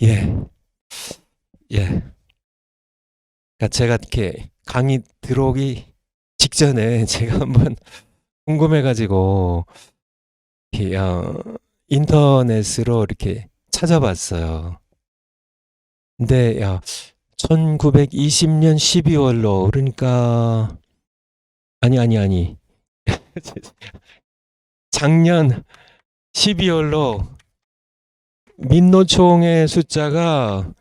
예, 예. 그러니까 제가 이렇게 강의 들어오기 직전에 제가 한번 궁금해가지고 이렇게, 인터넷으로 이렇게 찾아봤어요. 근데 1920년 12월로 그러니까 아니 작년 12월로 민노총의 숫자가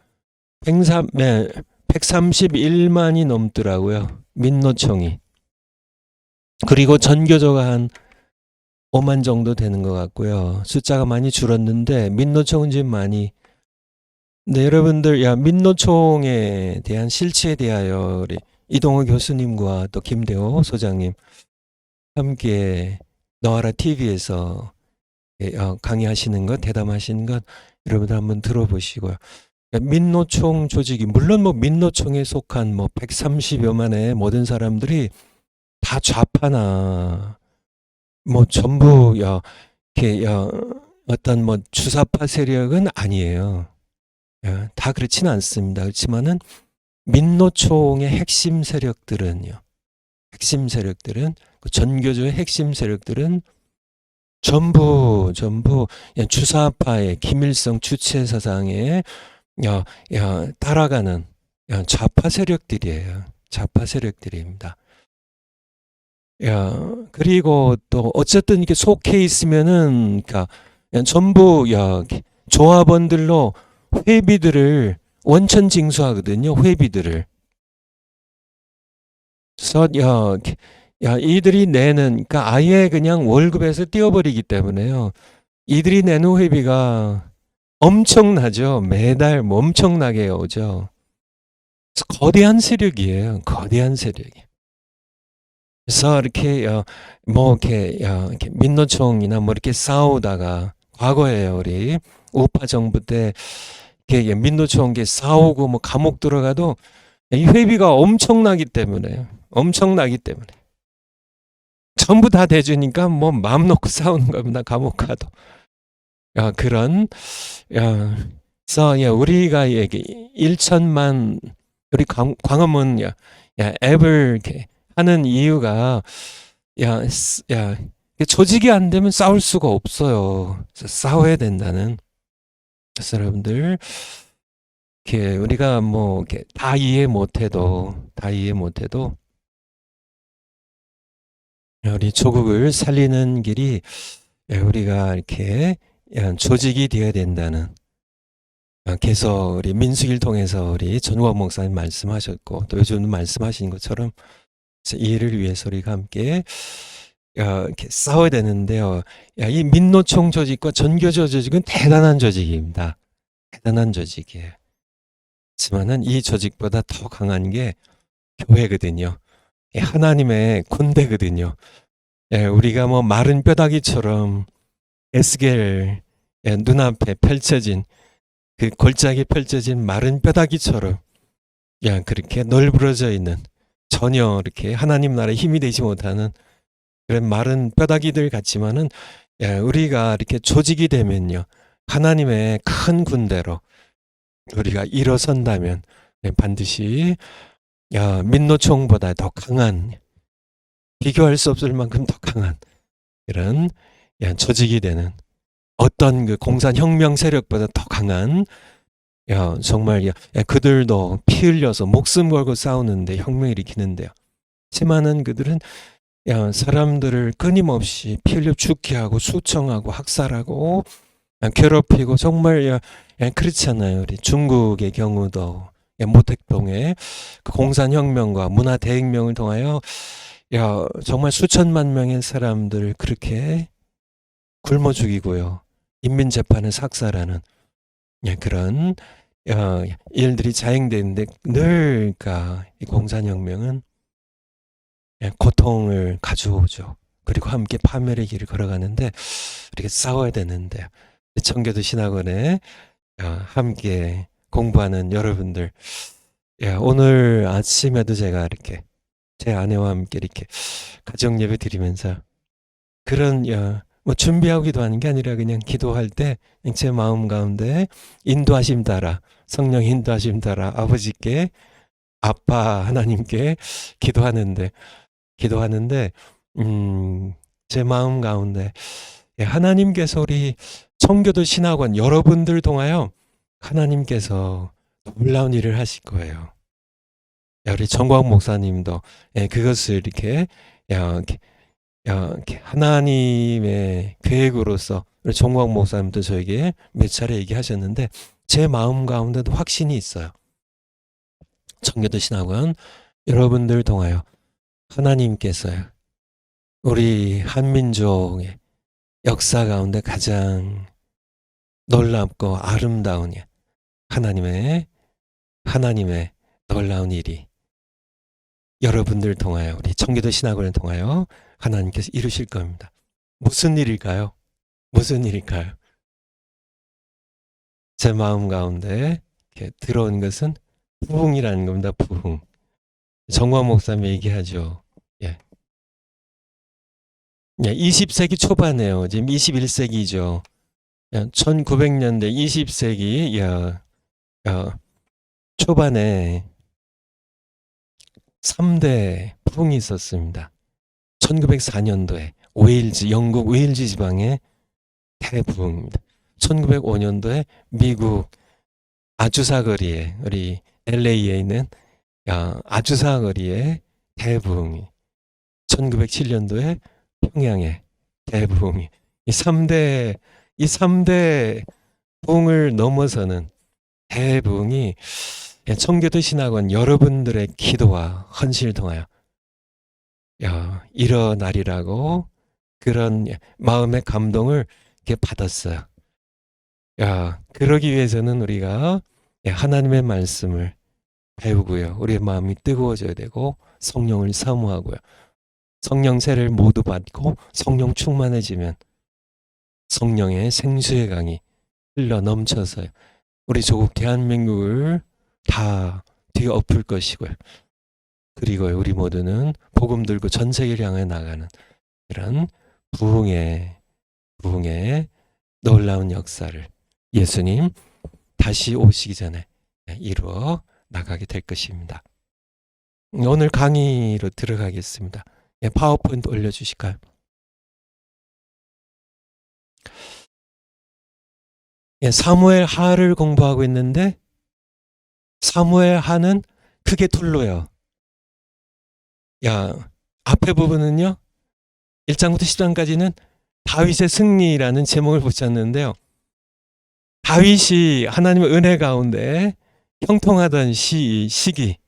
131만이 넘더라고요. 민노총이. 그리고 전교조가 한 5만 정도 되는 것 같고요. 숫자가 많이 줄었는데 민노총은 지금 많이. 네, 여러분들 민노총에 대한 실체에 대하여 우리 이동호 교수님과 또 김대호 소장님 함께 너와라 TV에서 강의하시는 것, 대담하시는 것 여러분들 한번 들어보시고요. 민노총 조직이 물론 뭐 민노총에 속한 뭐 130여만의 모든 사람들이 다 좌파나 뭐 전부 이렇게 어떤 뭐 주사파 세력은 아니에요. 다 그렇지는 않습니다. 그렇지만은 민노총의 핵심 세력들은 그 전교조의 핵심 세력들은 전부 주사파의 김일성 주체 사상에 따라가는 좌파 세력들이에요. 좌파 세력들입니다. 그리고 또 어쨌든 이렇게 속해 있으면은 그러니까 전부 조합원들로 회비들을 원천 징수하거든요. 회비들을. 그래서 이들이 내는 그러니까 아예 그냥 월급에서 띄워버리기 때문에요. 이들이 내는 회비가 엄청나죠. 매달 뭐 엄청나게 오죠. 거대한 세력이에요. 거대한 세력이. 그래서 이렇게 뭐 이렇게 민노총이나 뭐 이렇게 싸우다가 과거에 우리 우파 정부 때 이렇게 민노총 게 싸우고 뭐 감옥 들어가도 이 회비가 엄청나기 때문에 전부 다 대주니까 뭐 마음 놓고 싸우는 겁니다. 감옥 가도. 그런 그래서 우리가 얘기 1천만 우리 광화문 앱을 이렇게 하는 이유가 조직이 안 되면 싸울 수가 없어요. 그래서 싸워야 된다는. 그래서 여러분들 이렇게 우리가 뭐 이렇게 다 이해 못해도 우리 조국을 살리는 길이 우리가 이렇게 조직이 되어야 된다는. 계속 우리 민수기를 통해서 우리 전우환 목사님 말씀하셨고 또 요즘 말씀하신 것처럼 이해를 위해서 우리가 함께 이렇게 싸워야 되는데요. 이 민노총 조직과 전교조 조직은 대단한 조직입니다. 대단한 조직이에요. 하지만은 이 조직보다 더 강한 게 교회거든요. 하나님의 군대거든요. 우리가 뭐 마른 뼈다귀처럼 에스겔 눈앞에 펼쳐진 그 골짜기 펼쳐진 마른 뼈다귀처럼 그렇게 널브러져 있는 전혀 이렇게 하나님 나라에 힘이 되지 못하는 그런 마른 뼈다귀들 같지만은 우리가 이렇게 조직이 되면요 하나님의 큰 군대로 우리가 일어선다면 반드시 민노총보다 더 강한 비교할 수 없을 만큼 더 강한 이런 조직이 되는 어떤 그 공산혁명 세력보다 더 강한 정말 그들도 피 흘려서 목숨 걸고 싸우는데 혁명 일으키는데요. 하지만은 그들은 사람들을 끊임없이 피 흘려 죽게 하고 수청하고 학살하고 괴롭히고 정말 그렇잖아요. 우리 중국의 경우도 모택동의 그 공산혁명과 문화대혁명을 통하여 정말 수천만 명의 사람들을 그렇게 굶어 죽이고요. 인민재판을 삭살하는 그런 일들이 자행되는데 늘 그러니까 이 공산혁명은 고통을 가져오죠. 그리고 함께 파멸의 길을 걸어가는데 이렇게 싸워야 되는데 청교도 신학원에 함께 공부하는 여러분들 오늘 아침에도 제가 이렇게 제 아내와 함께 이렇게 가정 예배 드리면서 그런 뭐 준비하고 기도하는 게 아니라 그냥 기도할 때 제 마음 가운데 인도하심 따라, 성령 인도하심 따라 아버지께, 아빠 하나님께 기도하는데 제 마음 가운데 하나님께서 우리 청교도 신학원 여러분들 통하여 하나님께서 놀라운 일을 하실 거예요. 우리 정광 목사님도 그것을 이렇게 하나님의 계획으로서 우리 정광 목사님도 저에게 몇 차례 얘기하셨는데 제 마음 가운데도 확신이 있어요. 청교도 신학원 여러분들 통하여 하나님께서요, 우리 한민족의 역사 가운데 가장 놀랍고 아름다운 하나님의 놀라운 일이 여러분들 통하여, 우리 청교도 신학원을 통하여 하나님께서 이루실 겁니다. 무슨 일일까요? 무슨 일일까요? 제 마음 가운데 이렇게 들어온 것은 부흥이라는 겁니다. 부흥. 정광 목사님 얘기하죠. 20세기 초반에요. 지금 21세기죠. 1900년대 20세기 초반에 3대 부흥이 있었습니다. 1904년도에 영국 웨일즈 지방의 대부흥입니다. 1905년도에 미국 아주사 거리에, 우리 LA에 있는 아주사 거리의 대부흥이, 1907년도에 평양의 대부흥이, 이 3대 부흥을 넘어서는 대부흥이 청교도 신학원 여러분들의 기도와 헌신을 통하여 일어나리라고, 그런 마음의 감동을 이렇게 받았어요. 그러기 위해서는 우리가 하나님의 말씀을 배우고요, 우리의 마음이 뜨거워져야 되고 성령을 사모하고요, 성령 세례를 모두 받고 성령 충만해지면 성령의 생수의 강이 흘러 넘쳐서요, 우리 조국 대한민국을 다 뒤엎을 것이고요. 그리고 우리 모두는 복음 들고 전 세계를 향해 나가는 이런 부흥의 놀라운 역사를 예수님 다시 오시기 전에 이루어 나가게 될 것입니다. 오늘 강의로 들어가겠습니다. 파워포인트 올려주실까요? 사무엘 하를 공부하고 있는데, 사무엘 하는 크게 둘로요. 앞에 부분은요, 1장부터 10장까지는 다윗의 승리라는 제목을 붙였는데요, 다윗이 하나님의 은혜 가운데 형통하던 시기,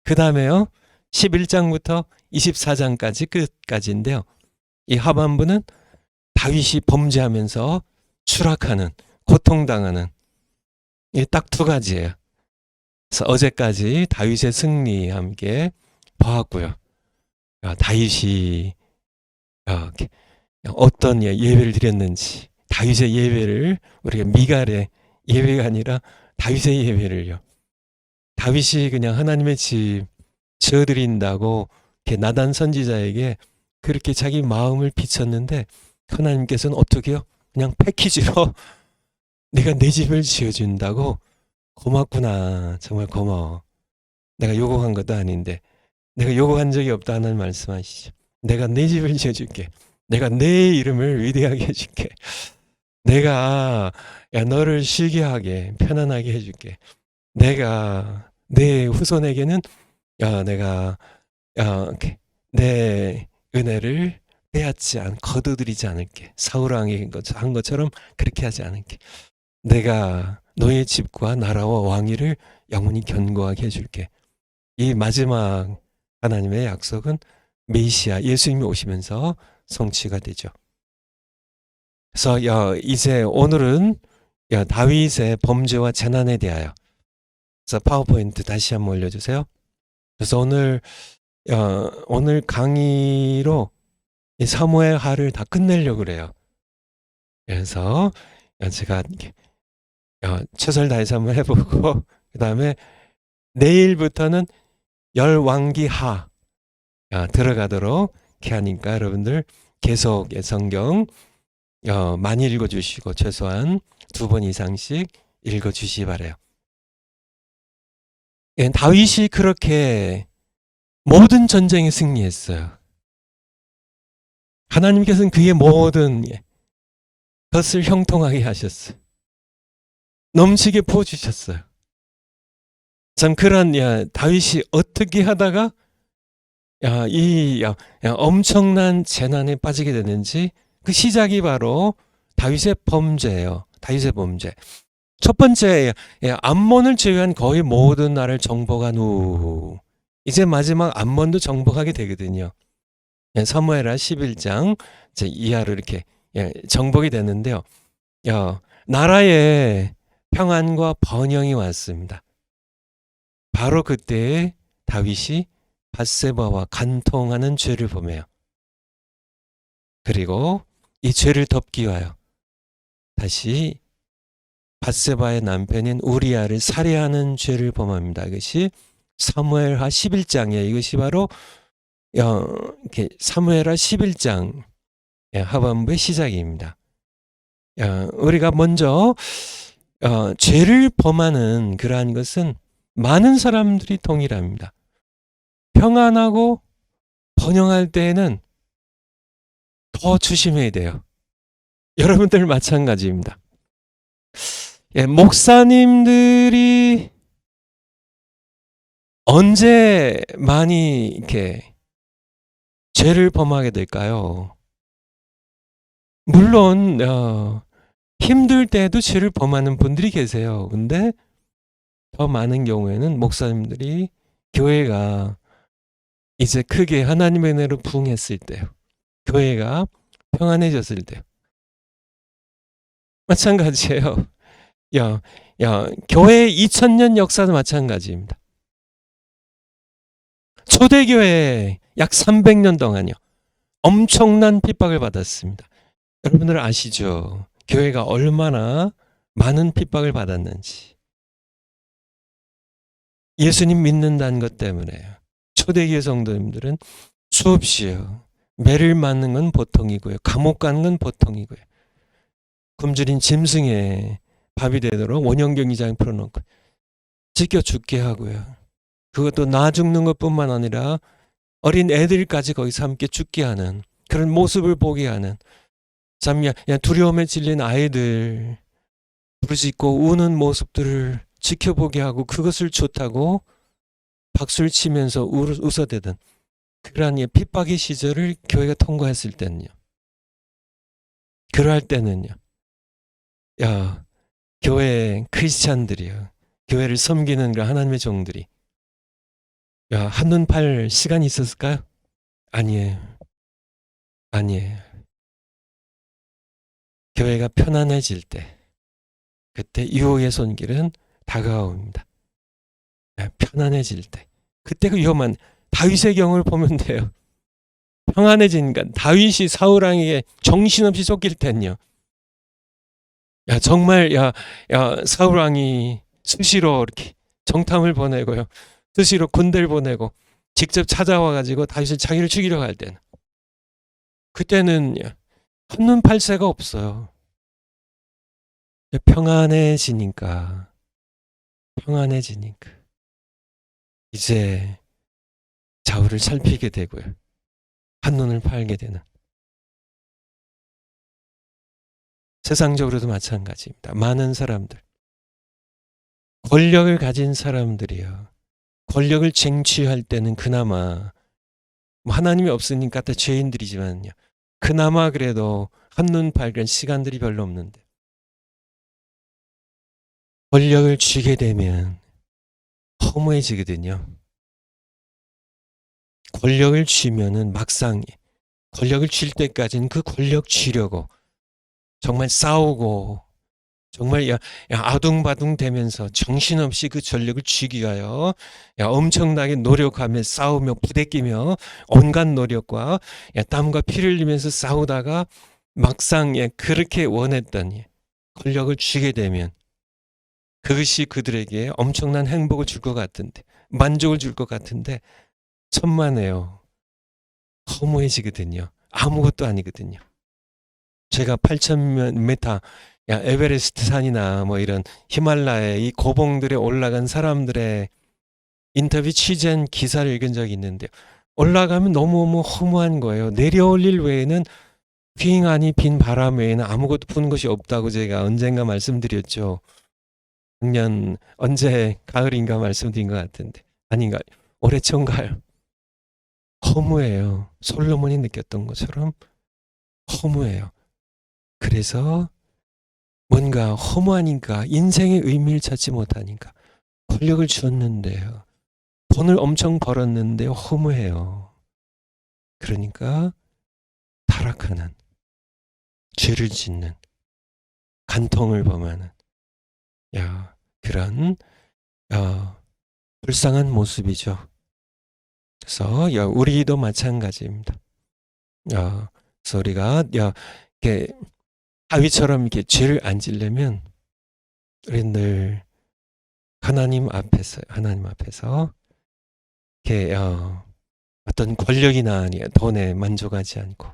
그 다음에요 11장부터 24장까지 끝까지인데요, 이 하반부는 다윗이 범죄하면서 추락하는, 고통당하는, 이 딱 두 가지예요. 그래서 어제까지 다윗의 승리 함께 보았고요. 다윗이 어떤 예배를 드렸는지, 다윗의 예배를 우리가 미갈의 예배가 아니라 다윗의 예배를요, 다윗이 그냥 하나님의 집 지어드린다고 나단 선지자에게 그렇게 자기 마음을 비쳤는데, 하나님께서는 어떻게 해요? 그냥 패키지로 내가 내 집을 지어준다고. 고맙구나, 정말 고마워. 내가 요구한 것도 아닌데, 내가 요구한 적이 없다 하는 말씀하시죠. 내가 내 집을 지어줄게. 내가 내 이름을 위대하게 해줄게. 내가 너를 쉬게 하게, 편안하게 해줄게. 내가 내 후손에게는 내가 내 은혜를 거두드리지 않을게. 사울 왕이 한 것처럼 그렇게 하지 않을게. 내가 너의 집과 나라와 왕위를 영원히 견고하게 해줄게. 이 마지막 하나님의 약속은 메시아 예수님이 오시면서 성취가 되죠. 그래서 이제 오늘은 다윗의 범죄와 재난에 대하여, 그래서 파워포인트 다시 한번 올려주세요. 그래서 오늘 강의로 이 사무엘 하를 다 끝내려고 그래요. 그래서 제가 최선을 다해서 한번 해보고, 그 다음에 내일부터는 열왕기하 들어가도록 이렇게 하니까 여러분들 계속 성경 많이 읽어주시고 최소한 2번 이상씩 읽어주시기 바라요. 예, 다윗이 그렇게 모든 전쟁에 승리했어요. 하나님께서는 그의 모든 것을 형통하게 하셨어요. 넘치게 부어주셨어요. 참 그런 다윗이 어떻게 하다가 이 엄청난 재난에 빠지게 됐는지 그 시작이 바로 다윗의 범죄예요. 다윗의 범죄. 첫 번째, 암몬을 제외한 거의 모든 나라를 정복한 후 이제 마지막 암몬도 정복하게 되거든요. 사무엘하 11장 이하로 이렇게 정복이 됐는데요. 나라에 평안과 번영이 왔습니다. 바로 그때 다윗이 밧세바와 간통하는 죄를 범해요. 그리고 이 죄를 덮기 위하여 다시 밧세바의 남편인 우리아를 살해하는 죄를 범합니다. 이것이 사무엘하 11장이에요. 이것이 바로 사무엘하 11장 하반부의 시작입니다. 우리가 먼저 죄를 범하는 그러한 것은 많은 사람들이 동일합니다. 평안하고 번영할 때에는 더 조심해야 돼요. 여러분들 마찬가지입니다. 목사님들이 언제 많이 이렇게 죄를 범하게 될까요? 물론 힘들 때도 죄를 범하는 분들이 계세요. 근데 더 많은 경우에는 목사님들이 교회가 이제 크게 하나님의 은혜로 부흥했을 때요. 교회가 평안해졌을 때요. 마찬가지예요. 교회의 2000년 역사도 마찬가지입니다. 초대교회 약 300년 동안요. 엄청난 핍박을 받았습니다. 여러분들 아시죠? 교회가 얼마나 많은 핍박을 받았는지. 예수님 믿는다는 것 때문에요. 초대교회 성도님들은 수없이요. 매를 맞는 건 보통이고요. 감옥 가는 건 보통이고요. 굶주린 짐승에 밥이 되도록 원형경기장에 풀어놓고 찢겨 죽게 하고요. 그것도 나 죽는 것뿐만 아니라 어린 애들까지 거기서 함께 죽게 하는 그런 모습을 보게 하는 참 두려움에 질린 아이들 부르짖고 우는 모습들을 지켜보게 하고 그것을 좋다고 박수를 치면서 웃어대던 그러한 핍박의 시절을 교회가 통과했을 때는요. 그러할 때는요. 교회 크리스찬들이요. 교회를 섬기는 그 하나님의 종들이 한눈 팔 시간이 있었을까요? 아니에요. 교회가 편안해질 때 그때 유혹의 손길은 다가옵니다. 편안해질 때 그때 그 위험한 다윗의 경우를 보면 돼요. 평안해지니까 다윗이 사울왕에게 정신없이 쫓길 텐요. 정말 사울왕이 수시로 이렇게 정탐을 보내고요. 수시로 군대를 보내고 직접 찾아와 가지고 다윗을 자기를 죽이려고 할 때는 그때는 한눈 팔 새가 없어요. 평안해지니까 이제 좌우를 살피게 되고요. 한눈을 팔게 되는. 세상적으로도 마찬가지입니다. 많은 사람들, 권력을 가진 사람들이요. 권력을 쟁취할 때는 그나마 하나님이 없으니까 다 죄인들이지만요. 그나마 그래도 한눈 팔 시간들이 별로 없는데 권력을 쥐게 되면 허무해지거든요. 권력을 쥐면은 막상 권력을 쥘 때까지는 그 권력 쥐려고 정말 싸우고 정말 아둥바둥 되면서 정신없이 그 전력을 쥐기 위하여 엄청나게 노력하며 싸우며 부대끼며 온갖 노력과 땀과 피를 흘리면서 싸우다가 막상 그렇게 원했던 권력을 쥐게 되면 그것이 그들에게 엄청난 행복을 줄 것 같은데 만족을 줄 것 같은데 천만에요. 허무해지거든요. 아무것도 아니거든요. 제가 8,000m 야 에베레스트 산이나 뭐 이런 히말라야 이 고봉들에 올라간 사람들의 인터뷰 취재한 기사를 읽은 적이 있는데요. 올라가면 너무너무 허무한 거예요. 내려올 일 외에는 빙하니 빈 바람 외에는 아무것도 부는 것이 없다고 제가 언젠가 말씀드렸죠. 작년 언제 가을인가 말씀드린 것 같은데 아닌가 올해 처음가요. 허무해요. 솔로몬이 느꼈던 것처럼 허무해요. 그래서 뭔가 허무하니까 인생의 의미를 찾지 못하니까 권력을 주었는데요. 돈을 엄청 벌었는데 허무해요. 그러니까 타락하는, 죄를 짓는, 간통을 범하는 그런 불쌍한 모습이죠. 그래서 우리도 마찬가지입니다. 그래서 우리가 이렇게 다윗처럼 이렇게 죄를 안 지려면 우리는 늘 하나님 앞에서 이렇게 어떤 권력이나 돈에 만족하지 않고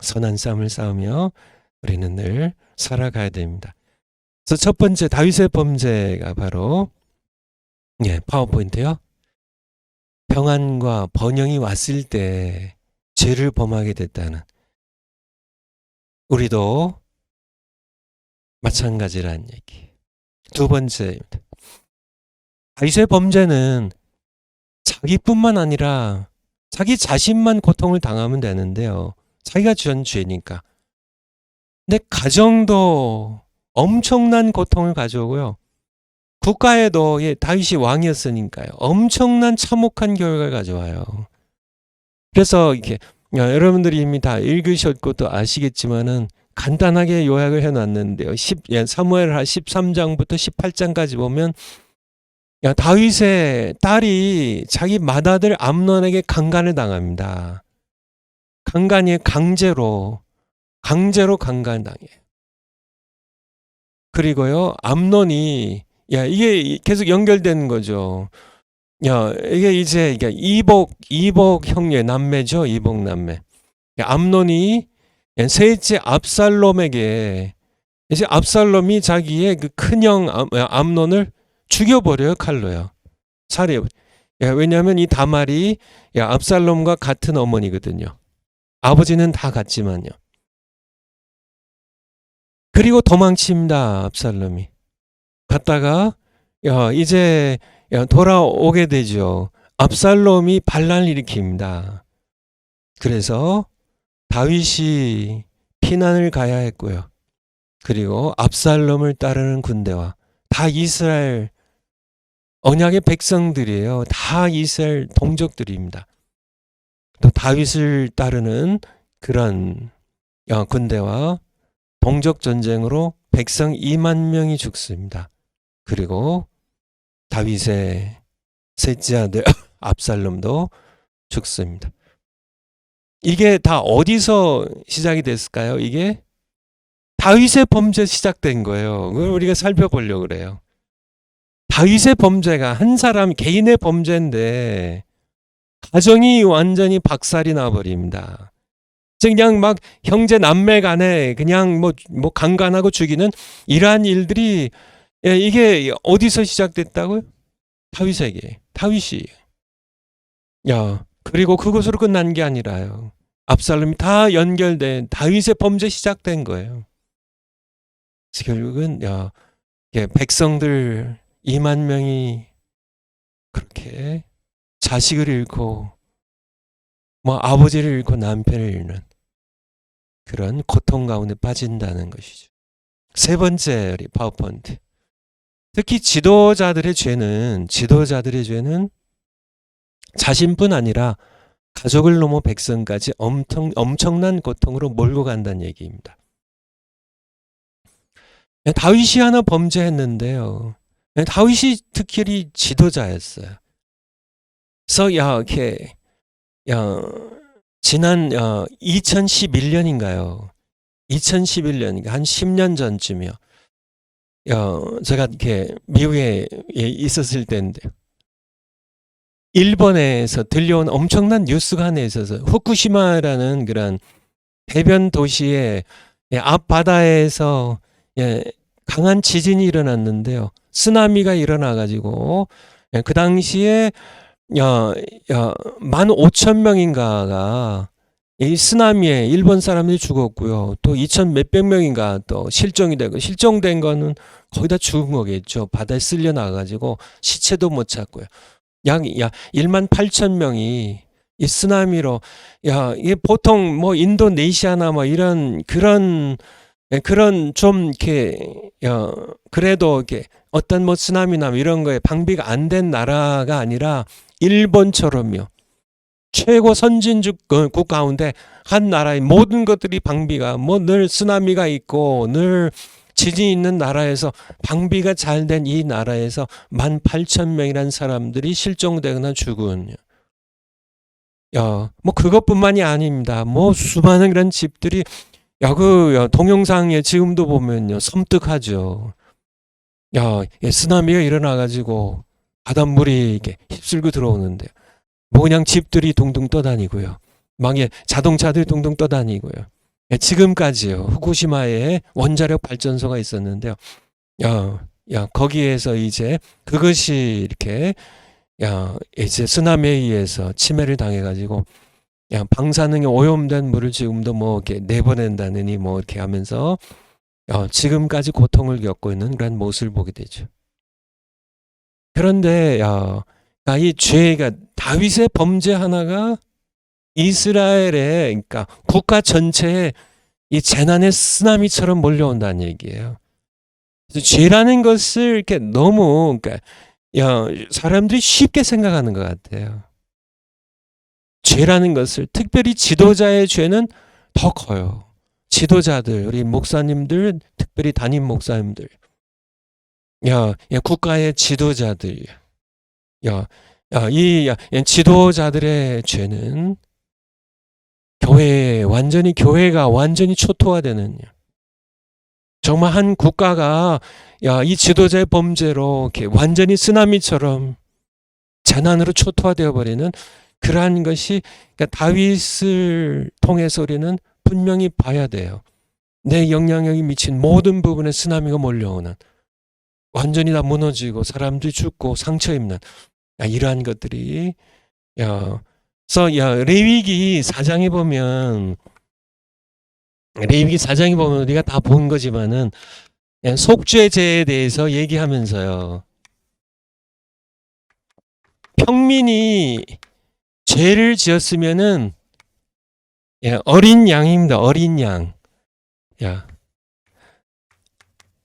선한 싸움을 싸우며 우리는 늘 살아가야 됩니다. 그래서 첫 번째 다윗의 범죄가 바로 파워포인트요. 평안과 번영이 왔을 때 죄를 범하게 됐다는, 우리도 마찬가지라는 얘기. 두 번째입니다. 다윗의 범죄는 자기뿐만 아니라 자기 자신만 고통을 당하면 되는데요. 자기가 지은 죄니까. 근데 가정도 엄청난 고통을 가져오고요. 국가에도 다윗이 왕이었으니까요. 엄청난 참혹한 결과를 가져와요. 그래서 이렇게 여러분들이 이미 다 읽으셨고 또 아시겠지만은 간단하게 요약을 해놨는데요. 사무엘하 13장부터 18장까지 보면 다윗의 딸이 자기 맏아들 암논에게 강간을 당합니다. 강간이 강제로 강간당해요. 그리고요 암논이 이게 계속 연결되는 거죠. 이게 이제 이복 형제 남매죠. 이복 남매. 암논이 셋째 압살롬에게 이제 압살롬이 자기의 그 큰형 암논을 죽여버려요. 칼로요. 살해. 왜냐하면 이 다말이 압살롬과 같은 어머니거든요. 아버지는 다 같지만요. 그리고 도망칩니다. 압살롬이. 갔다가 이제 돌아오게 되죠. 압살롬이 반란을 일으킵니다. 그래서 다윗이 피난을 가야 했고요. 그리고 압살롬을 따르는 군대와 다 이스라엘 언약의 백성들이에요. 다 이스라엘 동족들입니다. 또 다윗을 따르는 그런 군대와 동족 전쟁으로 백성 2만 명이 죽습니다. 그리고 다윗의 셋째 아들 압살롬도 죽습니다. 이게 다 어디서 시작이 됐을까요? 이게 다윗의 범죄 시작된 거예요. 그걸 우리가 살펴보려고 그래요. 다윗의 범죄가 한 사람 개인의 범죄인데 가정이 완전히 박살이 나버립니다. 그냥 막 형제 남매 간에 그냥 뭐 강간하고 죽이는 이러한 일들이 이게 어디서 시작됐다고요? 다윗이. 그리고 그것으로 끝난 게 아니라요. 압살롬이 다 연결된 다윗의 범죄 시작된 거예요. 그래서 결국은 백성들 2만 명이 그렇게 자식을 잃고 아버지를 잃고 남편을 잃는 그런 고통 가운데 빠진다는 것이죠. 세 번째 파워포인트. 특히 지도자들의 죄는 자신뿐 아니라 가족을 넘어 백성까지 엄청난 고통으로 몰고 간다는 얘기입니다. 다윗이 하나 범죄했는데요. 다윗이 특히 지도자였어요. 그래서 지난 2011년인가요? 2011년 한 10년 전쯤이요. 제가 이렇게 미국에 있었을 때인데 일본에서 들려온 엄청난 뉴스가 하나 있어서 후쿠시마라는 그런 대변 도시의 앞바다에서 강한 지진이 일어났는데요. 쓰나미가 일어나가지고 그 당시에 15,000명인가가 이 쓰나미에 일본 사람들이 죽었고요. 또 2천 몇백 명인가 또 실종이 되고, 실종된 거는 거의 다 죽은 거겠죠. 바다에 쓸려 나가가지고 시체도 못 찾고요. 약 18,000명이 이 쓰나미로, 이게 보통 뭐 인도네시아나 뭐 이런 그런 좀 이렇게 그래도 이렇게 어떤 뭐 쓰나미나 이런 거에 방비가 안 된 나라가 아니라 일본처럼요. 최고 선진국 가운데 한 나라의 모든 것들이 방비가 뭐 늘 쓰나미가 있고 늘 지진이 있는 나라에서 방비가 잘 된 이 나라에서 18,000명이라는 사람들이 실종되거나 죽은, 뭐 그것뿐만이 아닙니다. 뭐 수많은 그런 집들이, 동영상에 지금도 보면요 섬뜩하죠. 쓰나미가 일어나가지고 바닷물이 이렇게 휩쓸고 들어오는데 뭐 그냥 집들이 둥둥 떠다니고요. 망에 자동차들이 둥둥 떠다니고요. 지금까지요. 후쿠시마에 원자력 발전소가 있었는데요. 거기에서 이제 그것이 이렇게 이제 쓰나미에 의해서 침해를 당해가지고 방사능에 오염된 물을 지금도 뭐 이렇게 내보낸다느니 뭐 이렇게 하면서 지금까지 고통을 겪고 있는 그런 모습을 보게 되죠. 그런데 이 죄가 다윗의 범죄 하나가 이스라엘의, 그러니까 국가 전체에 이 재난의 쓰나미처럼 몰려온다는 얘기예요. 그래서 죄라는 것을 이렇게 너무, 그러니까 사람들이 쉽게 생각하는 것 같아요. 죄라는 것을, 특별히 지도자의 죄는 더 커요. 지도자들, 우리 목사님들, 특별히 담임 목사님들, 국가의 지도자들, 이 지도자들의 죄는 교회가 완전히 초토화되는, 정말 한 국가가 이 지도자의 범죄로 이렇게 완전히 쓰나미처럼 재난으로 초토화되어 버리는 그러한 것이, 그러니까 다윗을 통해서 우리는 분명히 봐야 돼요. 내 영향력이 미친 모든 부분에 쓰나미가 몰려오는, 완전히 다 무너지고 사람들이 죽고 상처 입는 이러한 것들이, 그래서 레위기 4장에 보면 우리가 다 본 거지만은 속죄제에 대해서 얘기하면서요. 평민이 죄를 지었으면은 어린 양입니다. 어린 양.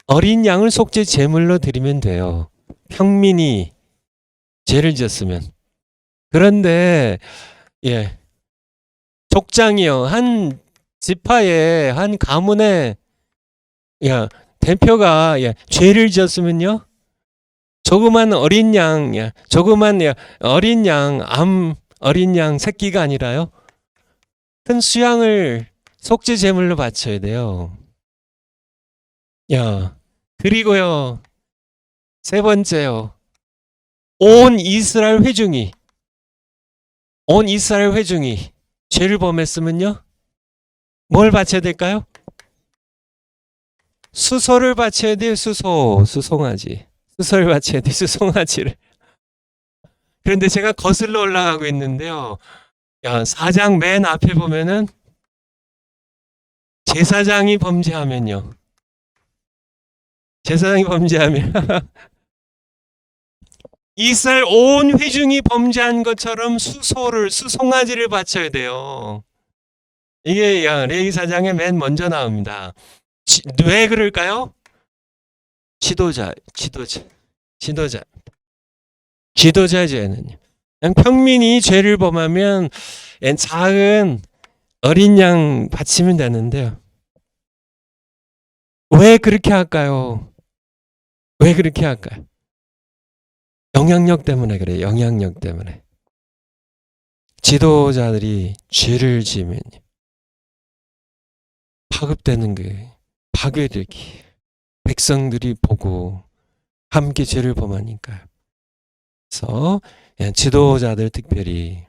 어린 양을 속죄 제물로 드리면 돼요. 평민이 죄를 지었으면. 그런데 족장이요, 한 지파에, 한 가문에 대표가 죄를 지었으면요, 조그만 어린 양, 어린 양 새끼가 아니라요, 큰 수양을 속죄 제물로 바쳐야 돼요. 그리고요, 세 번째요, 온 이스라엘 회중이 죄를 범했으면요, 뭘 바쳐야 될까요? 수소를 바쳐야 돼요. 수송아지. 수소를 바쳐야 돼요. 수송아지를. 그런데 제가 거슬러 올라가고 있는데요, 4장 맨 앞에 보면은 제사장이 범죄하면 이스라엘 온 회중이 범죄한 것처럼 수송아지를 바쳐야 돼요. 이게 레위기 4장에 맨 먼저 나옵니다. 왜 그럴까요? 지도자의 죄는요, 평민이 죄를 범하면 작은 어린 양 바치면 되는데요, 왜 그렇게 할까요? 영향력 때문에 그래요. 영향력 때문에. 지도자들이 죄를 지으면 파급되는 게, 파괴되기, 백성들이 보고 함께 죄를 범하니까요. 그래서 지도자들, 특별히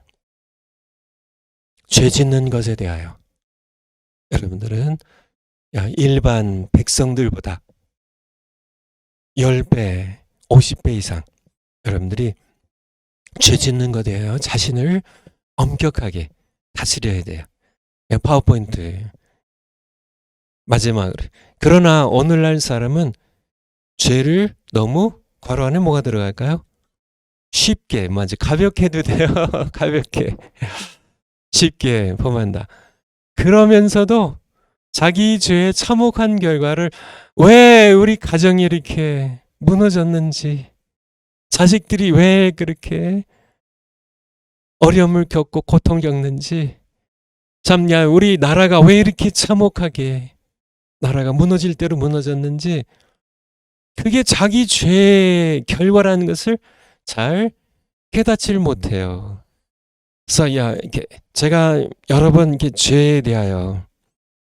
죄 짓는 것에 대하여 여러분들은 일반 백성들보다 10배, 50배 이상 여러분들이 죄 짓는 것에 대하여 자신을 엄격하게 다스려야 돼요. 파워포인트 마지막으로. 그러나 오늘날 사람은 죄를 너무 괄호 안에 뭐가 들어갈까요? 쉽게, 가볍게 해도 돼요. 가볍게. 쉽게 범한다. 그러면서도 자기 죄에 참혹한 결과를 왜 우리 가정이 이렇게 무너졌는지, 자식들이 왜 그렇게 어려움을 겪고 고통 겪는지, 참야 우리 나라가 왜 이렇게 참혹하게 나라가 무너질 대로 무너졌는지, 그게 자기 죄의 결과라는 것을 잘 깨닫지를 못해요. 그래서 이렇게 제가 여러 번 이렇게 죄에 대하여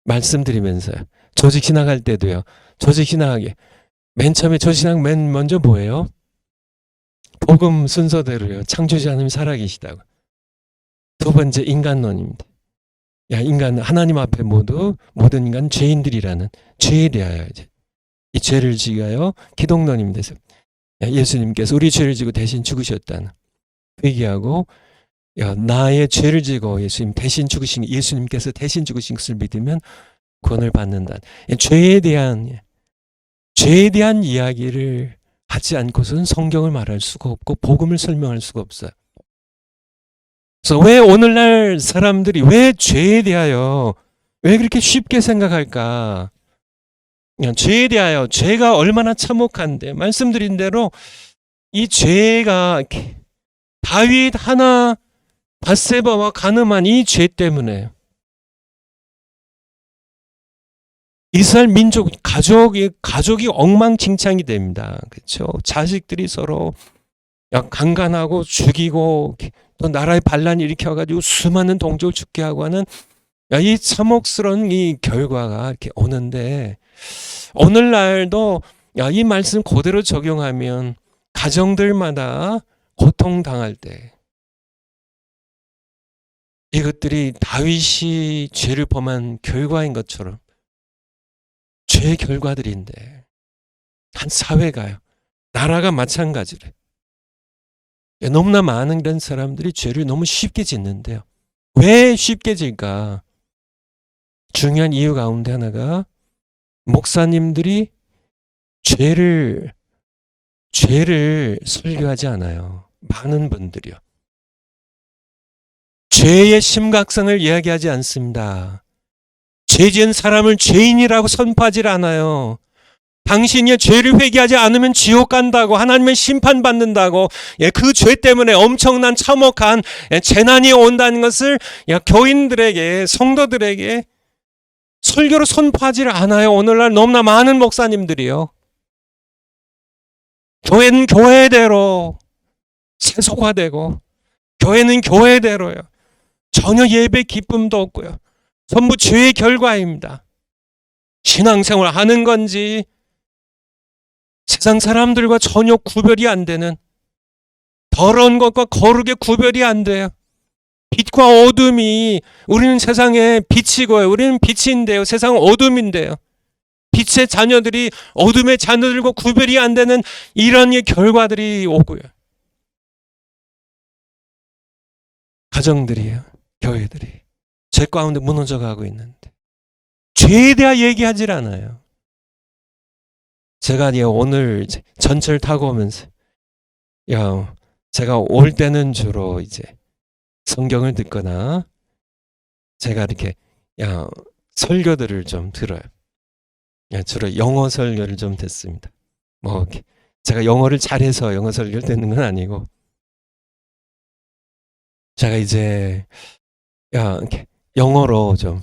말씀드리면서요. 조직 신학할 때도요. 조직 신학하게 맨 처음에 조직 신학 맨 먼저 뭐예요? 복음 순서대로요. 창조주 하나님 살아계시다고. 두 번째 인간론입니다. 인간 하나님 앞에 모든 인간 죄인들이라는 죄에 대하여 이제 이 죄를 지가요 기독론입니다. 예수님께서 우리 죄를 지고 대신 죽으셨다는 그 얘기하고 나의 죄를 지고 예수님 대신 죽으신 예수님께서 대신 죽으신 것을 믿으면 구원을 받는다. 죄에 대한 이야기를 하지 않고서는 성경을 말할 수가 없고 복음을 설명할 수가 없어요. 그래서 왜 오늘날 사람들이 왜 죄에 대하여 왜 그렇게 쉽게 생각할까? 죄에 대하여 죄가 얼마나 참혹한데 말씀드린 대로 이 죄가 다윗 하나 밧세바와 간음한 이 죄 때문에 이스라엘 민족 가족이 엉망진창이 됩니다. 그렇죠? 자식들이 서로 강간하고 죽이고 또 나라에 반란 일으켜가지고 수많은 동족을 죽게 하고 하는 이 참혹스러운 이 결과가 이렇게 오는데 오늘날도 이 말씀 그대로 적용하면 가정들마다 고통당할 때 이것들이 다윗이 죄를 범한 결과인 것처럼 죄의 결과들인데 한 사회가요. 나라가 마찬가지래. 너무나 많은 이런 사람들이 죄를 너무 쉽게 짓는데요. 왜 쉽게 질까? 중요한 이유 가운데 하나가 목사님들이 죄를 설교하지 않아요. 많은 분들이요. 죄의 심각성을 이야기하지 않습니다. 죄 지은 사람을 죄인이라고 선포하지 않아요. 당신이 죄를 회개하지 않으면 지옥 간다고 하나님의 심판받는다고 그 죄 때문에 엄청난 참혹한 재난이 온다는 것을 교인들에게 성도들에게 설교로 선포하지 않아요. 오늘날 너무나 많은 목사님들이요. 교회는 교회대로 세속화되고 교회는 교회대로요. 전혀 예배 기쁨도 없고요. 전부 죄의 결과입니다. 신앙생활 하는 건지 세상 사람들과 전혀 구별이 안 되는 더러운 것과 거룩의 구별이 안 돼요. 빛과 어둠이 우리는 세상에 빛이고요. 우리는 빛인데요. 세상은 어둠인데요. 빛의 자녀들이 어둠의 자녀들과 구별이 안 되는 이런 결과들이 오고요. 가정들이요. 교회들이 죄 가운데 무너져가고 있는데 죄에 대해 얘기하질 않아요. 제가 오늘 전철 타고 오면서 제가 올 때는 주로 이제 성경을 듣거나 제가 이렇게 설교들을 좀 들어요. 주로 영어 설교를 좀 듣습니다. 제가 영어를 잘해서 영어 설교를 듣는 건 아니고 제가 이제 영어로 좀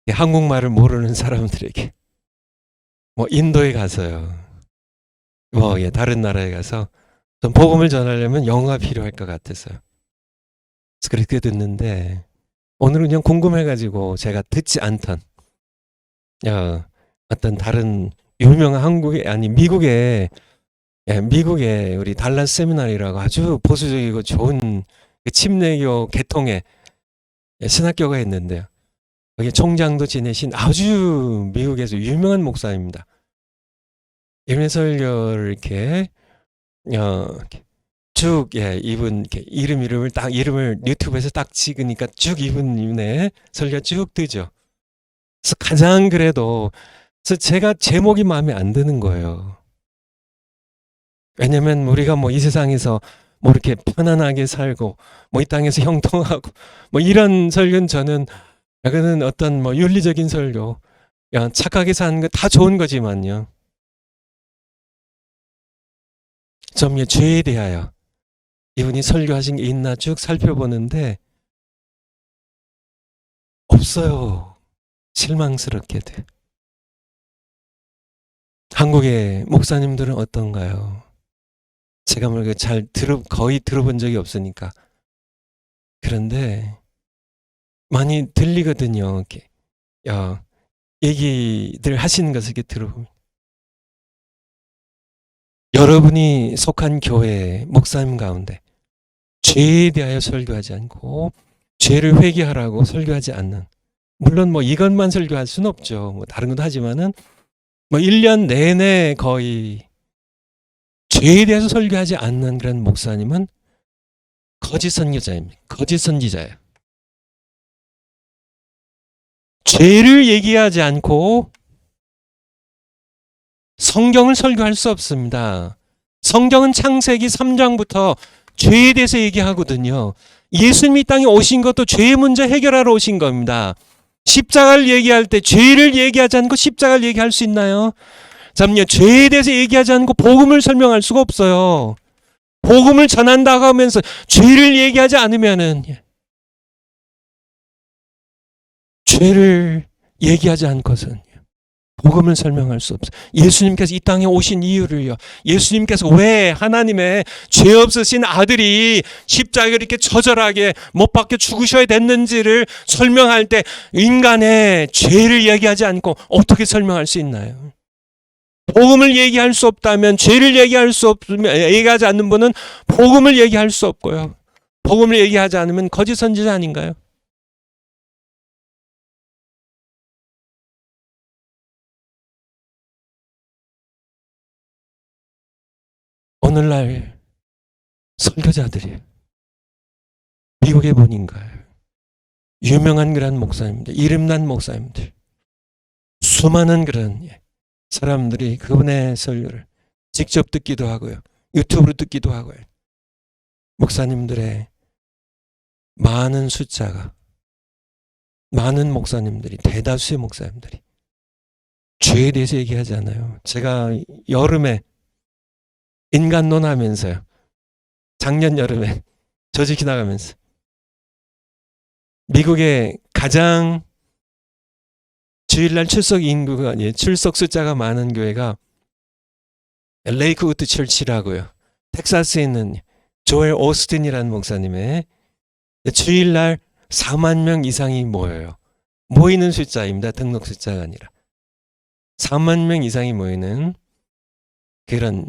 한국말을 모르는 사람들에게 인도에 가서요. 다른 나라에 가서 좀 복음을 전하려면 영어가 필요할 것 같아서요. 그래서 그렇게 듣는데 오늘은 그냥 궁금해가지고 제가 듣지 않던 어떤 다른 유명한 미국의 우리 달라스 세미나리라고 아주 보수적이고 좋은 침례교 계통의 신학교가 있는데요. 거기 총장도 지내신 아주 미국에서 유명한 목사입니다. 예배 설교를 이렇게 쭉 이분 이렇게 이름을 유튜브에서 딱 찍으니까 쭉 이분의 설교 쭉 뜨죠. 그래서 가장 그래서 제가 제목이 마음에 안 드는 거예요. 왜냐면 우리가 뭐 이 세상에서 뭐 이렇게 편안하게 살고 뭐 이 땅에서 형통하고 뭐 이런 설교는 저는 그는 어떤 뭐 윤리적인 설교, 착하게 사는 거 다 좋은 거지만요. 좀 죄에 대하여 이분이 설교하신 게 있나 쭉 살펴보는데 없어요. 실망스럽게도. 한국의 목사님들은 어떤가요? 제가 뭐 거의 들어본 적이 없으니까. 그런데 많이 들리거든요. 이렇게 얘기들 하시는 것을 이렇게 들어보면. 여러분이 속한 교회 목사님 가운데 죄에 대하여 설교하지 않고 죄를 회개하라고 설교하지 않는, 물론 뭐 이것만 설교할 수는 없죠. 뭐 다른 것도 하지만은 뭐 1년 내내 거의 죄에 대해서 설교하지 않는 그런 목사님은 거짓 선교자입니다. 거짓 선지자예요. 죄를 얘기하지 않고 성경을 설교할 수 없습니다. 성경은 창세기 3장부터 죄에 대해서 얘기하거든요. 예수님이 땅에 오신 것도 죄의 문제 해결하러 오신 겁니다. 십자가를 얘기할 때 죄를 얘기하지 않고 십자가를 얘기할 수 있나요? 잠깐만요. 죄에 대해서 얘기하지 않고 복음을 설명할 수가 없어요. 복음을 전한다고 하면서 죄를 얘기하지 않으면은, 죄를 얘기하지 않고서는 복음을 설명할 수 없어요. 예수님께서 이 땅에 오신 이유를요. 예수님께서 왜 하나님의 죄 없으신 아들이 십자가에 이렇게 처절하게 못 박혀 죽으셔야 됐는지를 설명할 때 인간의 죄를 얘기하지 않고 어떻게 설명할 수 있나요? 복음을 얘기할 수 없다면 죄를 얘기하지 않는 분은 복음을 얘기할 수 없고요. 복음을 얘기하지 않으면 거짓 선지자 아닌가요? 오늘날 설교자들이 미국에 보니까요. 유명한 그런 목사님들, 이름난 목사님들, 수많은 그런 사람들이 그분의 설교를 직접 듣기도 하고요. 유튜브로 듣기도 하고요. 목사님들의 많은 목사님들이, 대다수의 목사님들이 죄에 대해서 얘기하지 않아요. 제가 여름에 인간론 하면서요. 작년 여름에 저지키 나가면서 미국의 가장 주일날 출석 인구가 아니에요. 출석 숫자가 많은 교회가 레이크우드 철치라고요. 텍사스에 있는 조엘 오스틴이라는 목사님의 주일날 4만 명 이상이 모여요. 모이는 숫자입니다. 등록 숫자가 아니라. 4만 명 이상이 모이는 그런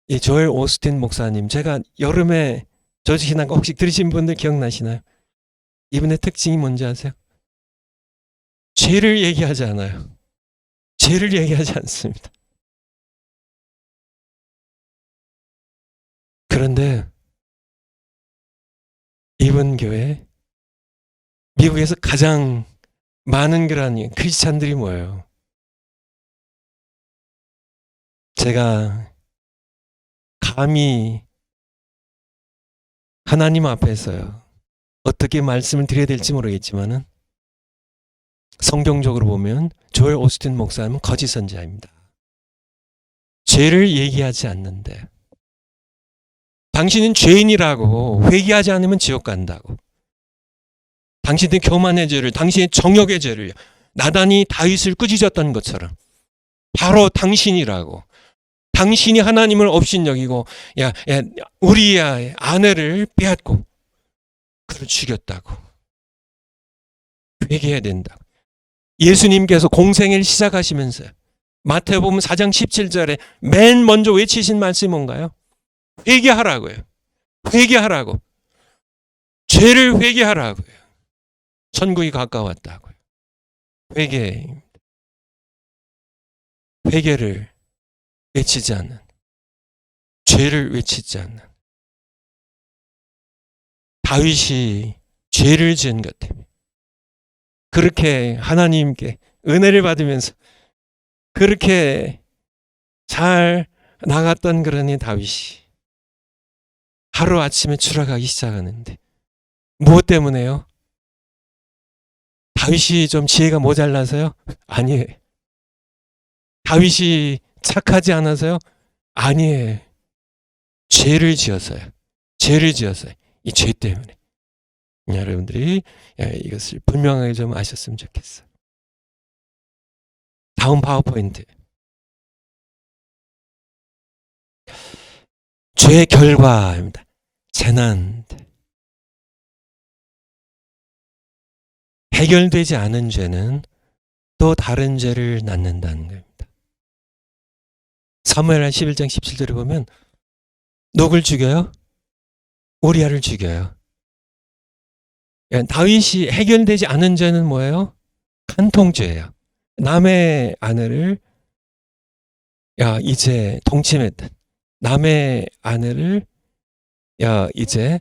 이 조엘 오스틴 목사님, 제가 여름에 저지키 나가 혹시 들으신 분들 기억나시나요? 이분의 특징이 뭔지 아세요? 죄를 얘기하지 않아요. 죄를 얘기하지 않습니다. 그런데 이번 교회 미국에서 가장 많은 그런 크리스찬들이 모여요. 제가 감히 하나님 앞에서요. 어떻게 말씀을 드려야 될지 모르겠지만은 성경적으로 보면 조엘 오스틴 목사님은 거짓 선지자입니다. 죄를 얘기하지 않는데 당신은 죄인이라고 회개하지 않으면 지옥 간다고. 당신의 교만의 죄를, 당신의 정욕의 죄를 나단이 다윗을 꾸짖었던 것처럼 바로 당신이 하나님을 업신여기고 우리의 아내를 빼앗고 그를 죽였다고. 회개해야 된다고. 예수님께서 공생애를 시작하시면서 마태복음 4장 17절에 맨 먼저 외치신 말씀이 뭔가요? 회개하라고요. 회개하라고. 죄를 회개하라고요. 천국이 가까웠다고요. 회개입니다. 회개를 외치지 않는, 죄를 외치지 않는 다윗이 죄를 지은 것 때문에 그렇게 하나님께 은혜를 받으면서 그렇게 잘 나갔던 그러니 다윗이 하루아침에 추락하기 시작하는데 무엇 때문에요? 다윗이 좀 지혜가 모자라서요? 아니에요. 다윗이 착하지 않아서요? 아니에요. 죄를 지어서요. 죄를 지어서요. 이 죄 때문에. 여러분들이 이것을 분명하게 좀 아셨으면 좋겠어요. 다음 파워포인트. 죄의 결과입니다. 재난. 해결되지 않은 죄는 또 다른 죄를 낳는다는 겁니다. 사무엘하 11장 17절에 보면 누굴 죽여요? 우리아를 죽여요. 다윗이 해결되지 않은 죄는 뭐예요? 간통죄예요. 남의 아내를 이제 동침했다. 남의 아내를 이제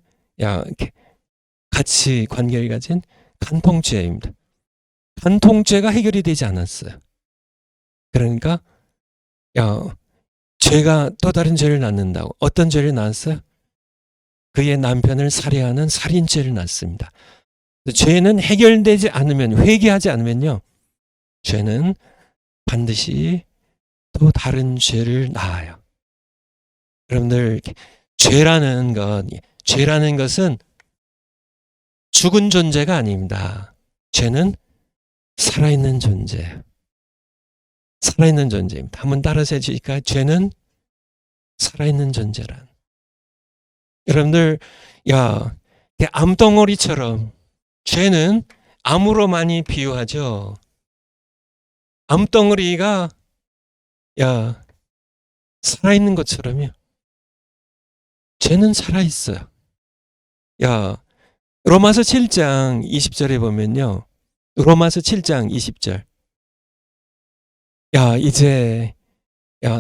같이 관계를 가진 간통죄입니다. 간통죄가 해결이 되지 않았어요. 그러니까 죄가 또 다른 죄를 낳는다고. 어떤 죄를 낳았어요? 그의 남편을 살해하는 살인죄를 낳습니다. 죄는 해결되지 않으면, 회개하지 않으면요, 죄는 반드시 또 다른 죄를 낳아요. 여러분들, 죄라는 것은 죽은 존재가 아닙니다. 죄는 살아있는 존재예요. 살아있는 존재입니다. 한번 따라서 해주니까 죄는 살아있는 존재란. 여러분들, 암덩어리처럼 죄는 암으로 많이 비유하죠. 암덩어리가 살아있는 것처럼요. 죄는 살아있어요. 로마서 7장 20절에 보면요. 로마서 7장 20절. 이제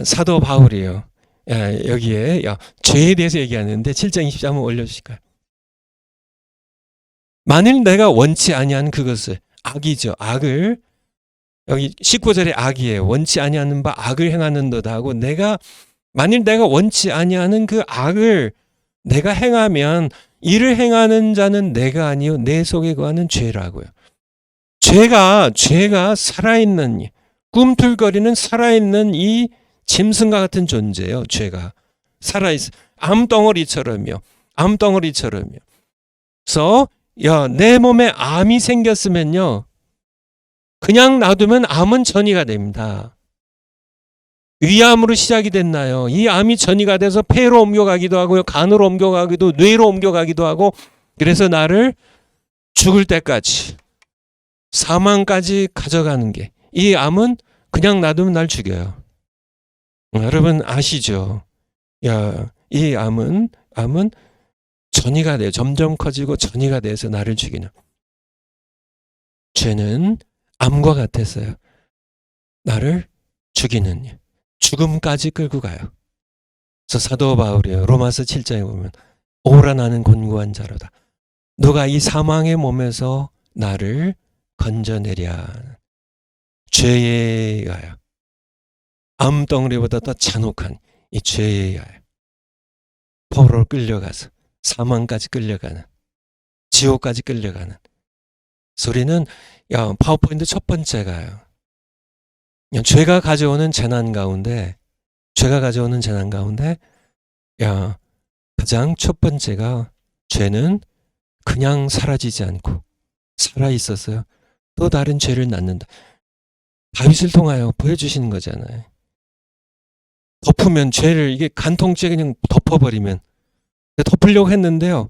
사도 바울이요. 여기에 죄에 대해서 얘기하는데 7장 20절 한번 올려주실까요? 만일 내가 원치 아니한 그것을, 악이죠. 악을, 여기 19절에 악이에요. 원치 아니하는 바 악을 행하는도다 하고, 만일 내가 원치 아니하는 그 악을 내가 행하면 이를 행하는 자는 내가 아니요 내 속에 거하는 죄라고요. 죄가 살아있는, 꿈틀거리는 살아있는 이 짐승과 같은 존재예요. 죄가 살아있어. 암덩어리처럼요. 그래서 내 몸에 암이 생겼으면요, 그냥 놔두면 암은 전이가 됩니다. 위암으로 시작이 됐나요? 이 암이 전이가 돼서 폐로 옮겨가기도 하고요, 간으로 옮겨가기도, 뇌로 옮겨가기도 하고, 그래서 나를 죽을 때까지, 사망까지 가져가는 게, 이 암은 그냥 놔두면 날 죽여요. 여러분 아시죠? 이 암은 전이가 돼요. 점점 커지고 전이가 돼서 나를 죽이는. 죄는 암과 같았어요. 나를 죽이는, 죽음까지 끌고 가요. 그래서 사도 바울이요, 로마서 7장에 보면 오라 나는 곤고한 자로다. 누가 이 사망의 몸에서 나를 건져내랴. 죄에 의하여, 암덩어리보다 더 잔혹한 이 죄에 의하여 포로로 끌려가서 사망까지 끌려가는, 지옥까지 끌려가는 소리는, 파워포인트 첫 번째가요, 죄가 가져오는 재난 가운데 가장 첫 번째가, 죄는 그냥 사라지지 않고 살아있어서요, 또 다른 죄를 낳는다. 다윗을 통하여 보여주시는 거잖아요. 덮으면 죄를, 이게 간통죄 그냥 덮어버리면, 덮으려고 했는데요,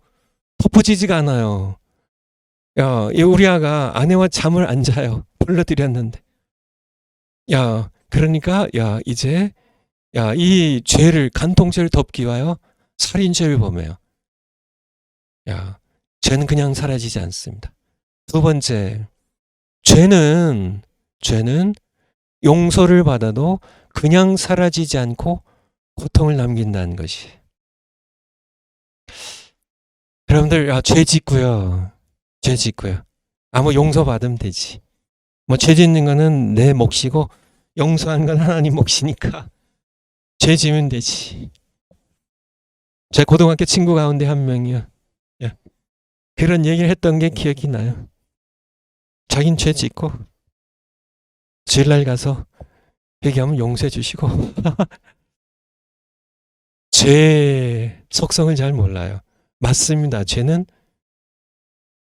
덮어지지가 않아요. 이 우리아가 아내와 잠을 안 자요. 불러드렸는데. 그러니까 이제 이 죄를, 간통죄를 덮기 위하여 살인죄를 범해요. 죄는 그냥 사라지지 않습니다. 두 번째, 죄는 용서를 받아도 그냥 사라지지 않고 고통을 남긴다는 것이. 여러분들, 죄 짓고요. 용서받으면 되지. 죄 짓는 거는 내 몫이고 용서하는 건 하나님 몫이니까 죄 지면 되지. 제 고등학교 친구 가운데 한 명이요. 그런 얘기를 했던 게 기억이 나요. 자긴 죄 짓고 주일날 가서 회개하면 용서해 주시고 죄 속성을 잘 몰라요. 맞습니다. 죄는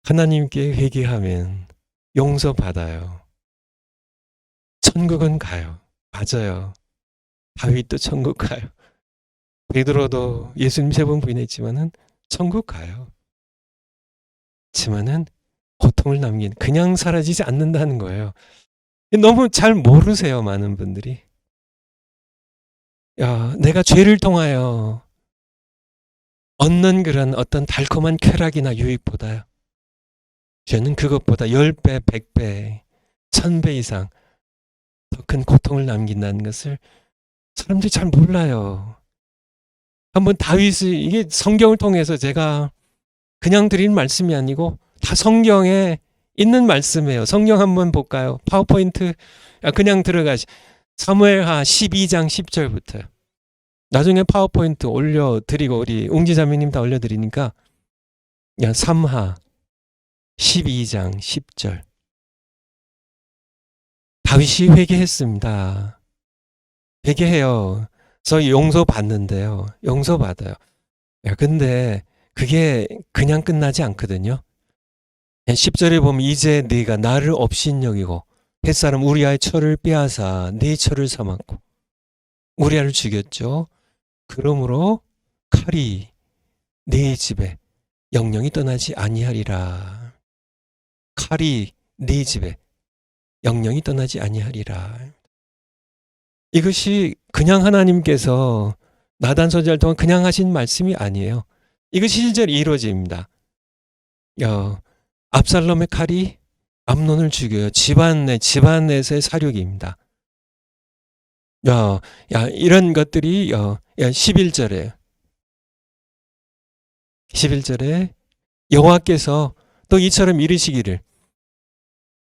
하나님께 회개하면 용서받아요. 천국은 가요. 맞아요. 다윗도 천국 가요. 베드로도 예수님 3번 부인했지만은 천국 가요. 하지만은 고통을 남긴, 그냥 사라지지 않는다는 거예요. 너무 잘 모르세요, 많은 분들이. 내가 죄를 통하여 얻는 그런 어떤 달콤한 쾌락이나 유익보다 죄는 그것보다 10배, 100배, 1000배 이상 더 큰 고통을 남긴다는 것을 사람들이 잘 몰라요. 한번 다윗이, 이게 성경을 통해서 제가 그냥 드린 말씀이 아니고 다 성경에 있는 말씀이에요. 성경 한번 볼까요? 파워포인트 그냥 들어가시. 사무엘하 12장 10절부터. 나중에 파워포인트 올려드리고 우리 웅지자매님 다 올려드리니까 3하 12장 10절. 다윗이 회개했습니다. 회개해요. 그래서 용서받는데요. 용서받아요. 근데 그게 그냥 끝나지 않거든요. 10절에 보면 이제 네가 나를 업신여기고 햇사람 우리아의 처를 빼앗아 네 처를 삼았고 우리아를 죽였죠. 그러므로 칼이 네 집에 영영이 떠나지 아니하리라. 칼이 네 집에 영영이 떠나지 아니하리라. 이것이 그냥 하나님께서 나단 선지자를 통한 그냥 하신 말씀이 아니에요. 이것이 실제로 이루어집니다. 압살롬의 칼이 암논을 죽여요. 집안 내에서의 사륙입니다. 이런 것들이 11절에 여호와께서 또 이처럼 이르시기를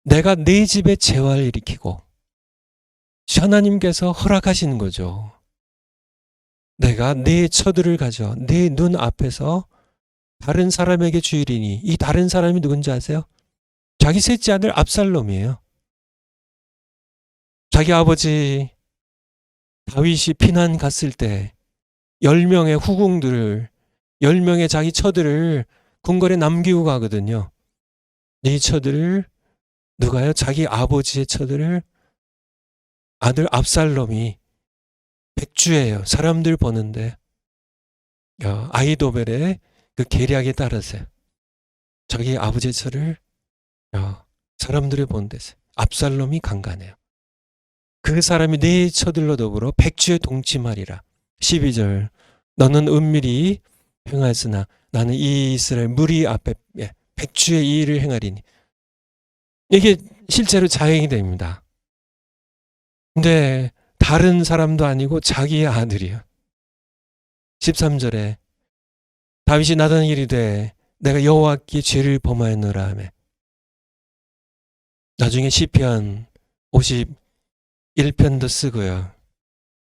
내가 네 집에 재화를 일으키고 하나님께서 허락하시는 거죠. 내가 네 처들을 가져 네 눈 앞에서 다른 사람에게 주이리니 이 다른 사람이 누군지 아세요? 자기 셋째 아들 압살롬이에요. 자기 아버지 다윗이 피난 갔을 때 10명의 후궁들을 10명의 자기 처들을 궁궐에 남기고 가거든요. 이 처들을 누가요? 자기 아버지의 처들을 아들 압살롬이 백주예요. 사람들 보는데 아히도벨의 그 계략에 따라서 자기 아버지의 처를 사람들이 보는 데서 압살롬이 강간해요. 그 사람이 네 처들로 더불어 백주에 동침하리라. 12절 너는 은밀히 행하였으나 나는 이 이스라엘 무리 앞에 백주의 이 일을 행하리니. 이게 실제로 자행이 됩니다. 근데 다른 사람도 아니고 자기의 아들이요. 13절에 다윗이 나단에게 이르되 내가 여호와께 죄를 범하였노라 하며 나중에 시편 51편도 쓰고요.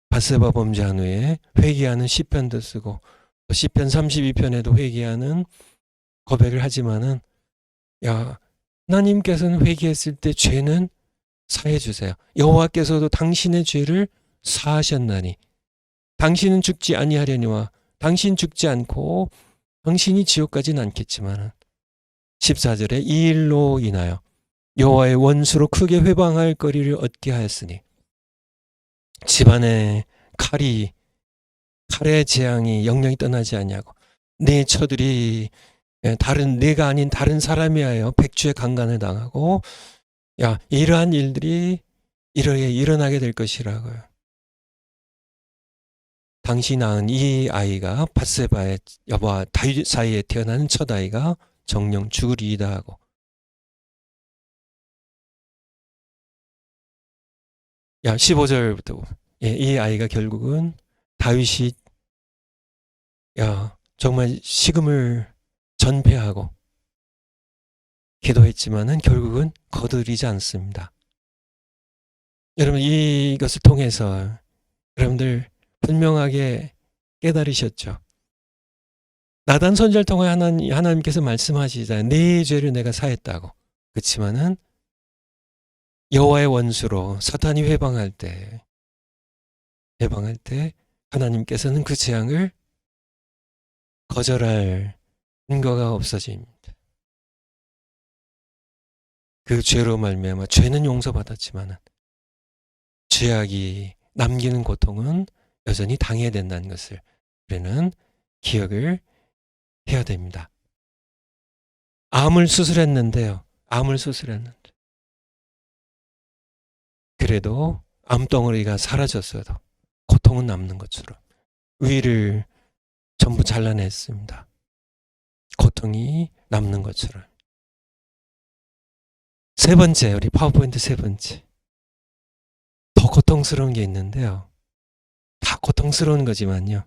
밧세바 범죄한 후에 회개하는 시편도 쓰고 시편 32편에도 회개하는 고백을 하지만은 하나님께서는 회개했을 때 죄는 사해 주세요. 여호와께서도 당신의 죄를 사하셨나니 당신은 죽지 아니하려니와 당신 죽지 않고 당신이 지옥까지는 않겠지만 14절에 이 일로 인하여 여호와의 원수로 크게 회방할 거리를 얻게 하였으니 집안에 칼의 재앙이 영영이 떠나지 아니하고 네 처들이 내가 아닌 다른 사람이 하여 백주의 강간을 당하고 이러한 일들이 일어나게 될 것이라고요. 당시 낳은 이 아이가 밧세바의 여보와 다윗 사이에 태어나는 첫 아이가 정령 죽으리이다 하고 15절부터 이 아이가 결국은 다윗이 정말 식음을 전폐하고 기도했지만은 결국은 거두리지 않습니다. 여러분 이것을 통해서 여러분들 분명하게 깨달으셨죠? 나단 선지자를 통해 하나님께서 말씀하시잖아요. 네 죄를 내가 사했다고. 그렇지만은 여호와의 원수로 사탄이 회방할 때 하나님께서는 그 재앙을 거절할 근거가 없어집니다. 그 죄로 말미암아 죄는 용서받았지만 죄악이 남기는 고통은 여전히 당해야 된다는 것을 우리는 기억을 해야 됩니다. 암을 수술했는데요. 그래도 암덩어리가 사라졌어도 고통은 남는 것처럼 위를 전부 잘라냈습니다. 고통이 남는 것처럼. 세 번째, 우리 파워포인트 세 번째. 더 고통스러운 게 있는데요. 다 고통스러운 거지만요.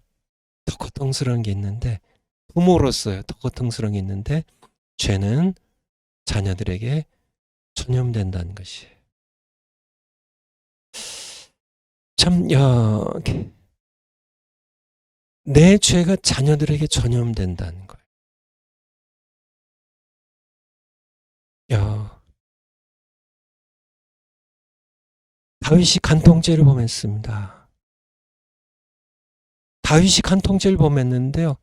더 고통스러운 게 있는데 부모로서요. 더 고통스러운 게 있는데 죄는 자녀들에게 전염된다는 것이에요. 참, 내 죄가 자녀들에게 전염된다는 거예요. 다윗이 간통죄를 범했습니다. 다윗이 간통죄를 범했는데요.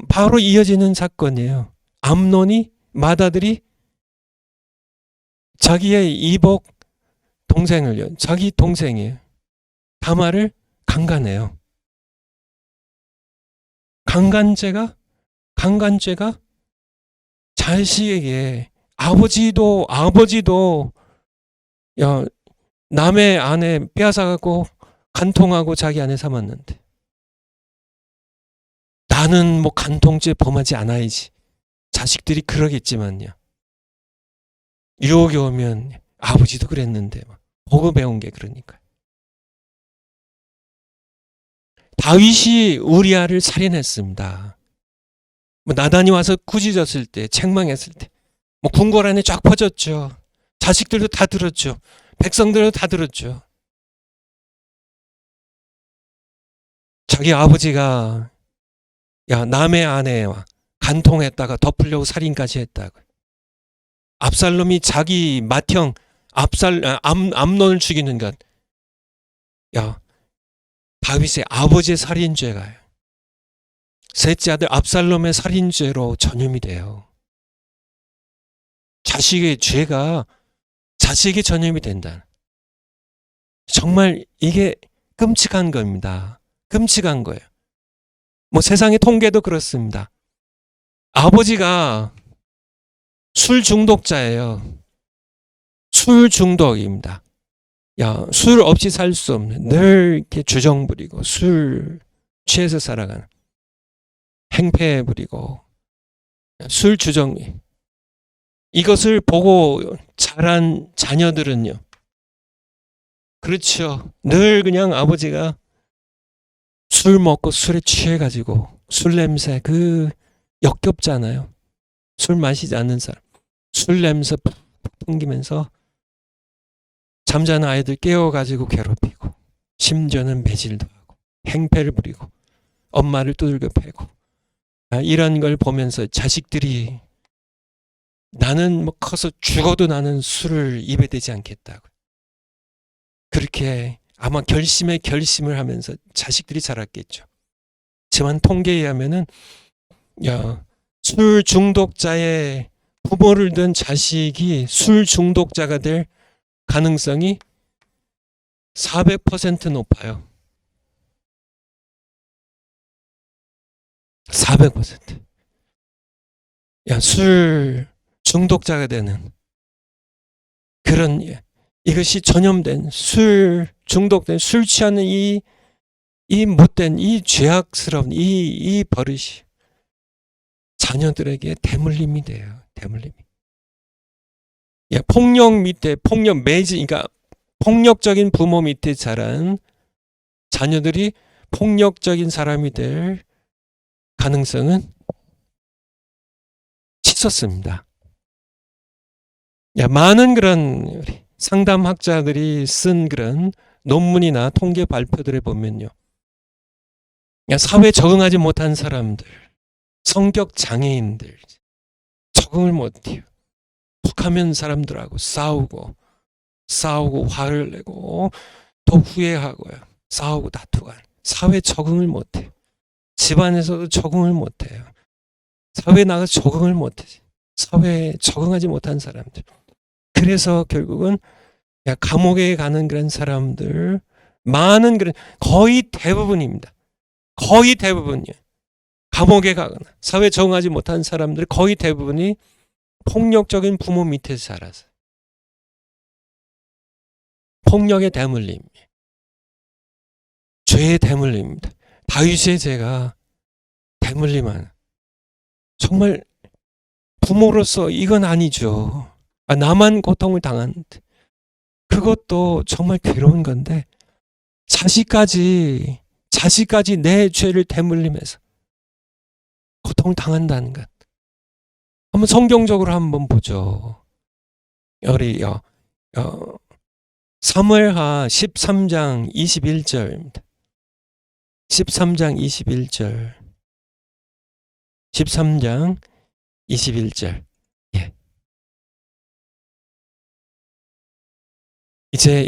바로 이어지는 사건이에요. 암논이 맏아들이 자기의 이복 동생을요. 자기 동생이에요. 다말을 강간해요. 강간죄가 자식에게 아버지도 남의 아내 빼앗아가고 간통하고 자기 아내 삼았는데 나는 뭐 간통죄 범하지 않아야지. 자식들이 그러겠지만요. 유혹이 오면 아버지도 그랬는데 보고 배운 게 그러니까. 다윗이 우리아를 살인했습니다. 나단이 와서 꾸짖었을 때, 책망했을 때, 궁궐 안에 쫙 퍼졌죠. 자식들도 다 들었죠. 백성들도 다 들었죠. 자기 아버지가 남의 아내와 간통했다가 덮으려고 살인까지 했다고. 압살롬이 자기 맏형 암논을 죽이는 것. 다윗의 아버지의 살인죄가 셋째 아들 압살롬의 살인죄로 전염이 돼요. 자식의 죄가 자식에게 전염이 된다. 정말 이게 끔찍한 겁니다. 끔찍한 거예요. 세상의 통계도 그렇습니다. 아버지가 술 중독자예요. 술 중독입니다. 술 없이 살 수 없는, 늘 이렇게 주정 부리고 술 취해서 살아가는, 행패 부리고 술 주정. 이것을 보고 자란 자녀들은요. 그렇죠. 늘 그냥 아버지가 술 먹고 술에 취해가지고 술 냄새 역겹잖아요. 술 마시지 않는 사람. 술 냄새 푹 풍기면서 잠자는 아이들 깨워가지고 괴롭히고 심지어는 매질도 하고 행패를 부리고 엄마를 두들겨 패고 이런 걸 보면서 자식들이 나는 커서 죽어도 나는 술을 입에 대지 않겠다고. 그렇게 아마 결심을 하면서 자식들이 자랐겠죠. 하지만 통계에 의하면은 술 중독자의 부모를 둔 자식이 술 중독자가 될 가능성이 400% 높아요. 400%. 술 중독자가 되는 그런 이것이 전염된 술 중독된 술 취하는 이 못된 이 죄악스러운 이 버릇이 자녀들에게 대물림이 돼요. 대물림이. 폭력 밑에 폭력 매질, 그러니까 폭력적인 부모 밑에 자란 자녀들이 폭력적인 사람이 될 가능성은 있었습니다. 많은 그런 상담학자들이 쓴 그런 논문이나 통계 발표들에 보면요. 사회에 적응하지 못한 사람들, 성격 장애인들, 적응을 못해요. 툭하면 사람들하고 싸우고 화를 내고 또 후회하고요. 싸우고 다투고 사회에 적응을 못해요. 집안에서도 적응을 못해요. 사회에 나가서 적응을 못해요. 사회에 적응하지 못한 사람들. 그래서 결국은 감옥에 가는 그런 사람들 많은 그런 거의 대부분입니다. 거의 대부분이에요. 감옥에 가거나 사회에 적응하지 못한 사람들 거의 대부분이 폭력적인 부모 밑에서 자라서 폭력의 대물림, 죄의 대물림입니다. 다윗의 죄가 대물림한 정말 부모로서 이건 아니죠. 나만 고통을 당하는데 그것도 정말 괴로운 건데 자식까지 내 죄를 대물림해서 고통을 당한다는 것. 한번 성경적으로 한번 보죠. 우리 사무엘하 13장 21절입니다. 13장 21절. 13장 21절. 예. 이제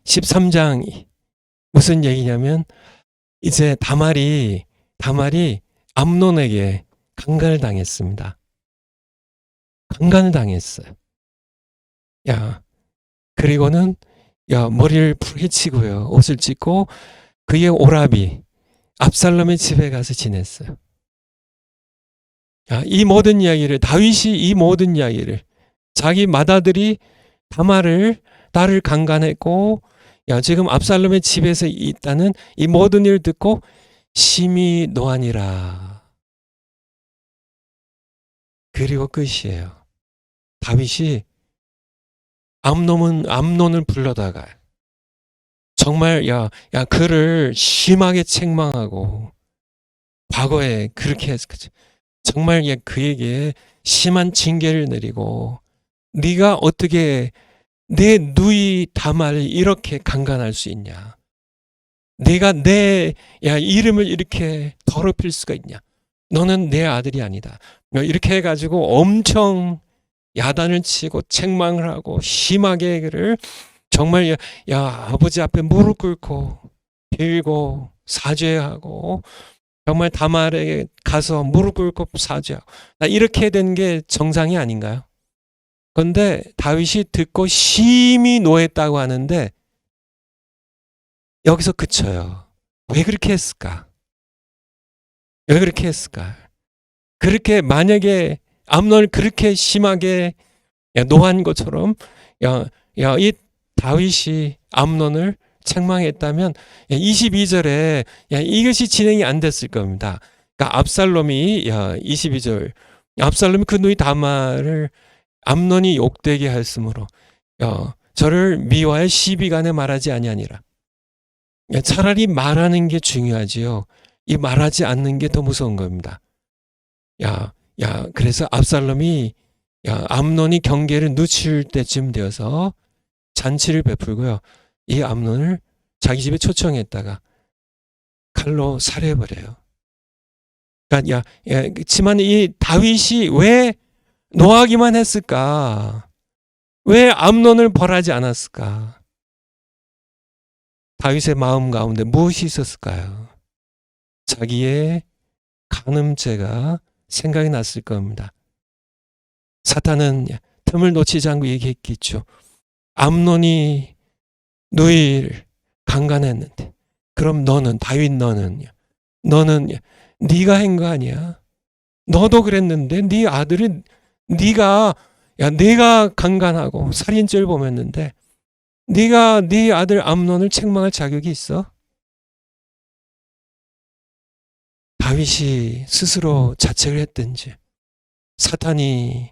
13장 무슨 얘기냐면 이제 다말이 암논에게 강간을 당했습니다. 강간을 당했어요. 그리고는 머리를 풀헤치고요. 옷을 찢고 그의 오라비 압살롬의 집에 가서 지냈어요. 이 모든 이야기를 다윗이 이 모든 이야기를 자기 맏아들이 나를 강간했고 지금 압살롬의 집에서 있다는 이 모든 일을 듣고 심히 노하니라. 그리고 끝이에요. 다윗이 암논을 불러다가 정말 그를 심하게 책망하고 과거에 그렇게 했었죠. 정말 그에게 심한 징계를 내리고 네가 어떻게 내 누이 다말을 이렇게 강간할 수 있냐. 네가 내 이름을 이렇게 더럽힐 수가 있냐. 너는 내 아들이 아니다. 이렇게 해가지고 엄청 야단을 치고 책망을 하고 심하게 그를 정말 아버지 앞에 무릎 꿇고 빌고 사죄하고 정말 다말에게 가서 무릎 꿇고 사죄하고 이렇게 된 게 정상이 아닌가요? 그런데 다윗이 듣고 심히 노했다고 하는데 여기서 그쳐요. 왜 그렇게 했을까? 왜 그렇게 했을까? 그렇게 만약에 암논을 그렇게 심하게 노한 것처럼 이 다윗이 암논을 책망했다면 22절에 이것이 진행이 안 됐을 겁니다. 그러니까 압살롬이 22절 압살롬이 그 누이 다말을 암논이 욕되게 하였으므로 저를 미워하여 시비간에 말하지 아니하니라. 차라리 말하는 게 중요하지요. 이 말하지 않는 게 더 무서운 겁니다. 그래서 압살롬이 암논이 경계를 늦출 때쯤 되어서 잔치를 베풀고요. 이 암논을 자기 집에 초청했다가 칼로 살해해버려요. 그러니까 그렇지만 이 다윗이 왜 노하기만 했을까? 왜 암논을 벌하지 않았을까? 다윗의 마음 가운데 무엇이 있었을까요? 자기의 간음죄가 생각이 났을 겁니다. 사탄은 틈을 놓치지 않고 얘기했겠죠. 암논이 누이를 강간했는데 그럼 다윗 너는 네가 한 거 아니야? 너도 그랬는데 네 아들이 내가 강간하고 살인죄를 범했는데 네가 네 아들 암논을 책망할 자격이 있어? 다윗이 스스로 자책을 했든지 사탄이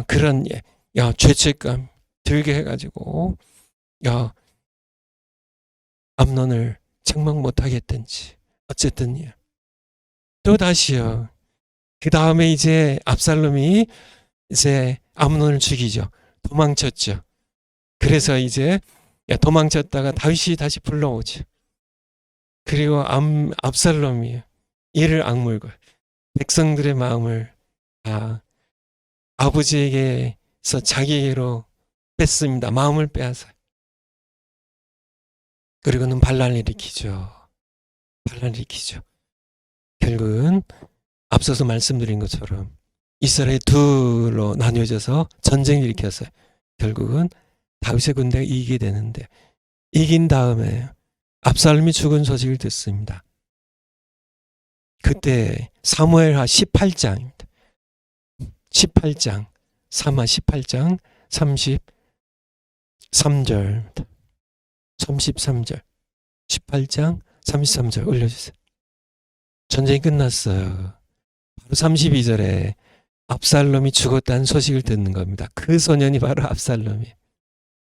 그런 죄책감 들게 해가지고 야, 암논을 책망 못하겠든지 어쨌든 또 다시요. 그 다음에 이제 압살롬이 이제 암논을 죽이죠. 도망쳤죠. 그래서 이제 도망쳤다가 다윗이 다시 불러오죠. 그리고 압살롬이 이를 악물고 백성들의 마음을 아버지에게서 자기에게로 뺐습니다. 마음을 빼앗아. 그리고는 반란을 일으키죠. 결국은 앞서서 말씀드린 것처럼 이스라엘 둘로 나뉘어져서 전쟁을 일으켰어요. 결국은 다윗의 군대가 이기게 되는데 이긴 다음에 압살롬이 죽은 소식을 듣습니다. 그때 사무엘하 18장입니다. 18장, 사마 18장 33절, 33절, 18장 33절 올려주세요. 전쟁이 끝났어요. 바로 32절에 압살롬이 죽었다는 소식을 듣는 겁니다. 그 소년이 바로 압살롬이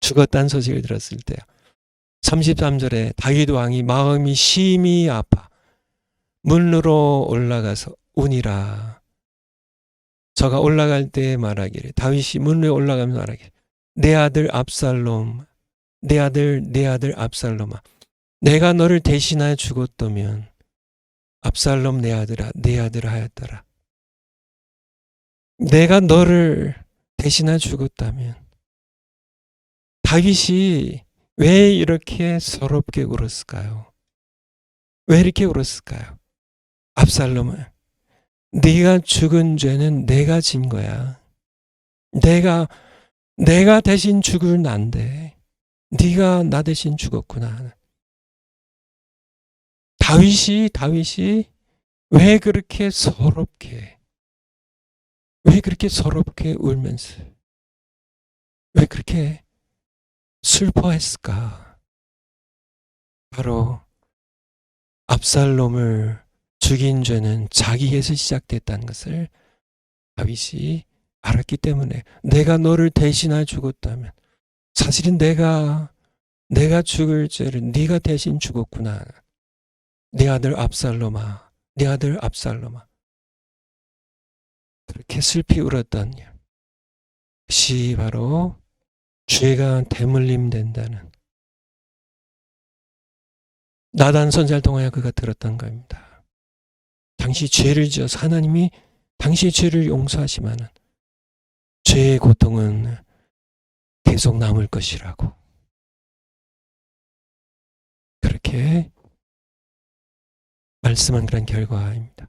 죽었다는 소식을 들었을 때요. 33절에 다윗 왕이 마음이 심히 아파 문으로 올라가서 우니라. 저가 올라갈 때 말하기를, 다윗이 문으로 올라가면서 말하기를, 내 아들 압살롬, 내 아들 압살롬아, 내가 너를 대신하여 죽었다면 압살롬 내 아들아, 내 아들 하였더라. 내가 너를 대신하여 죽었다면. 다윗이 왜 이렇게 서럽게 울었을까요? 왜 이렇게 울었을까요? 압살롬은 네가 죽은 죄는 내가 진 거야. 내가 대신 죽을 난데 네가 나 대신 죽었구나. 다윗이 왜 그렇게 서럽게 울면서 왜 그렇게 슬퍼했을까? 바로 압살롬을 죽인 죄는 자기에서 시작됐다는 것을 다윗이 알았기 때문에, 내가 너를 대신하여 죽었다면 사실은 내가 죽을 죄를 네가 대신 죽었구나. 내 아들 압살롬아, 내 아들 압살롬아. 그렇게 슬피 울었던 것이 바로 죄가 대물림 된다는, 나단 선지자를 통하여 그가 들었던 겁니다. 당시 죄를 지어서 하나님이 당시의 죄를 용서하시면은 죄의 고통은 계속 남을 것이라고. 그렇게 말씀한 그런 결과입니다.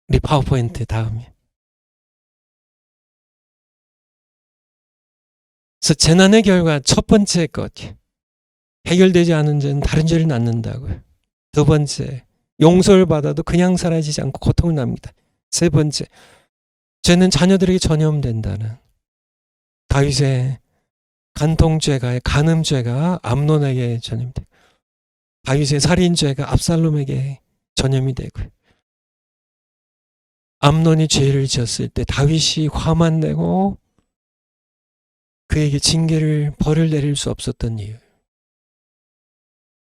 우리 파워포인트 다음에. 그래서 재난의 결과 첫 번째 것, 해결되지 않은 죄는 다른 죄를 낳는다고요. 두 번째, 용서를 받아도 그냥 사라지지 않고 고통을 납니다. 세 번째, 죄는 자녀들에게 전염된다는, 다윗의 간통죄가, 간음죄가 암논에게 전염되고, 다윗의 살인죄가 압살롬에게 전염이 되고요. 암논이 죄를 지었을 때 다윗이 화만 내고 그에게 징계를, 벌을 내릴 수 없었던 이유,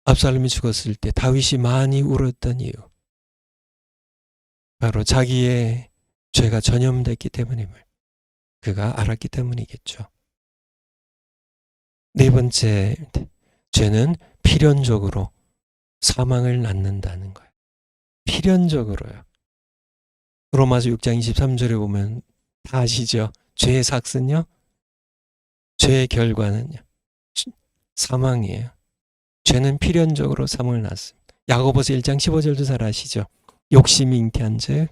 압살롬이 죽었을 때 다윗이 많이 울었던 이유, 바로 자기의 죄가 전염됐기 때문임을 그가 알았기 때문이겠죠. 네 번째, 죄는 필연적으로 사망을 낳는다는 거예요. 필연적으로요. 로마서 6장 23절에 보면 다 아시죠? 죄의 삭은요, 죄의 결과는요, 사망이에요. 죄는 필연적으로 사망을 낳습니다. 야고보서 1장 15절도 잘 아시죠? 욕심이 잉태한 즉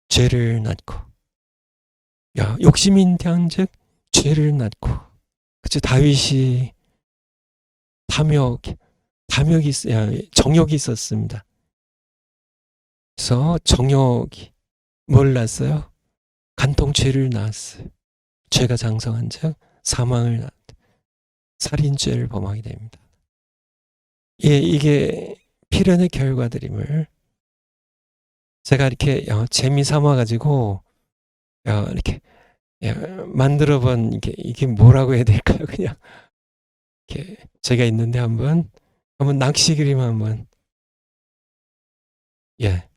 죄를 낳고, 욕심이 잉태한 즉 죄를 낳고. 그쵸? 다윗이 정욕이 있었습니다. 그래서 정욕이 뭘 낳았어요? 간통죄를 낳았어요. 죄가 장성한 즉 사망을 낳았다. 살인죄를 범하게 됩니다. 이게 필연의 결과들임을 제가 이렇게 재미 삼아 가지고 이렇게 예, 만들어본 이게 뭐라고 해야 될까요? 그냥 이렇게 제가 있는데 한번 낚시 그림 한번 예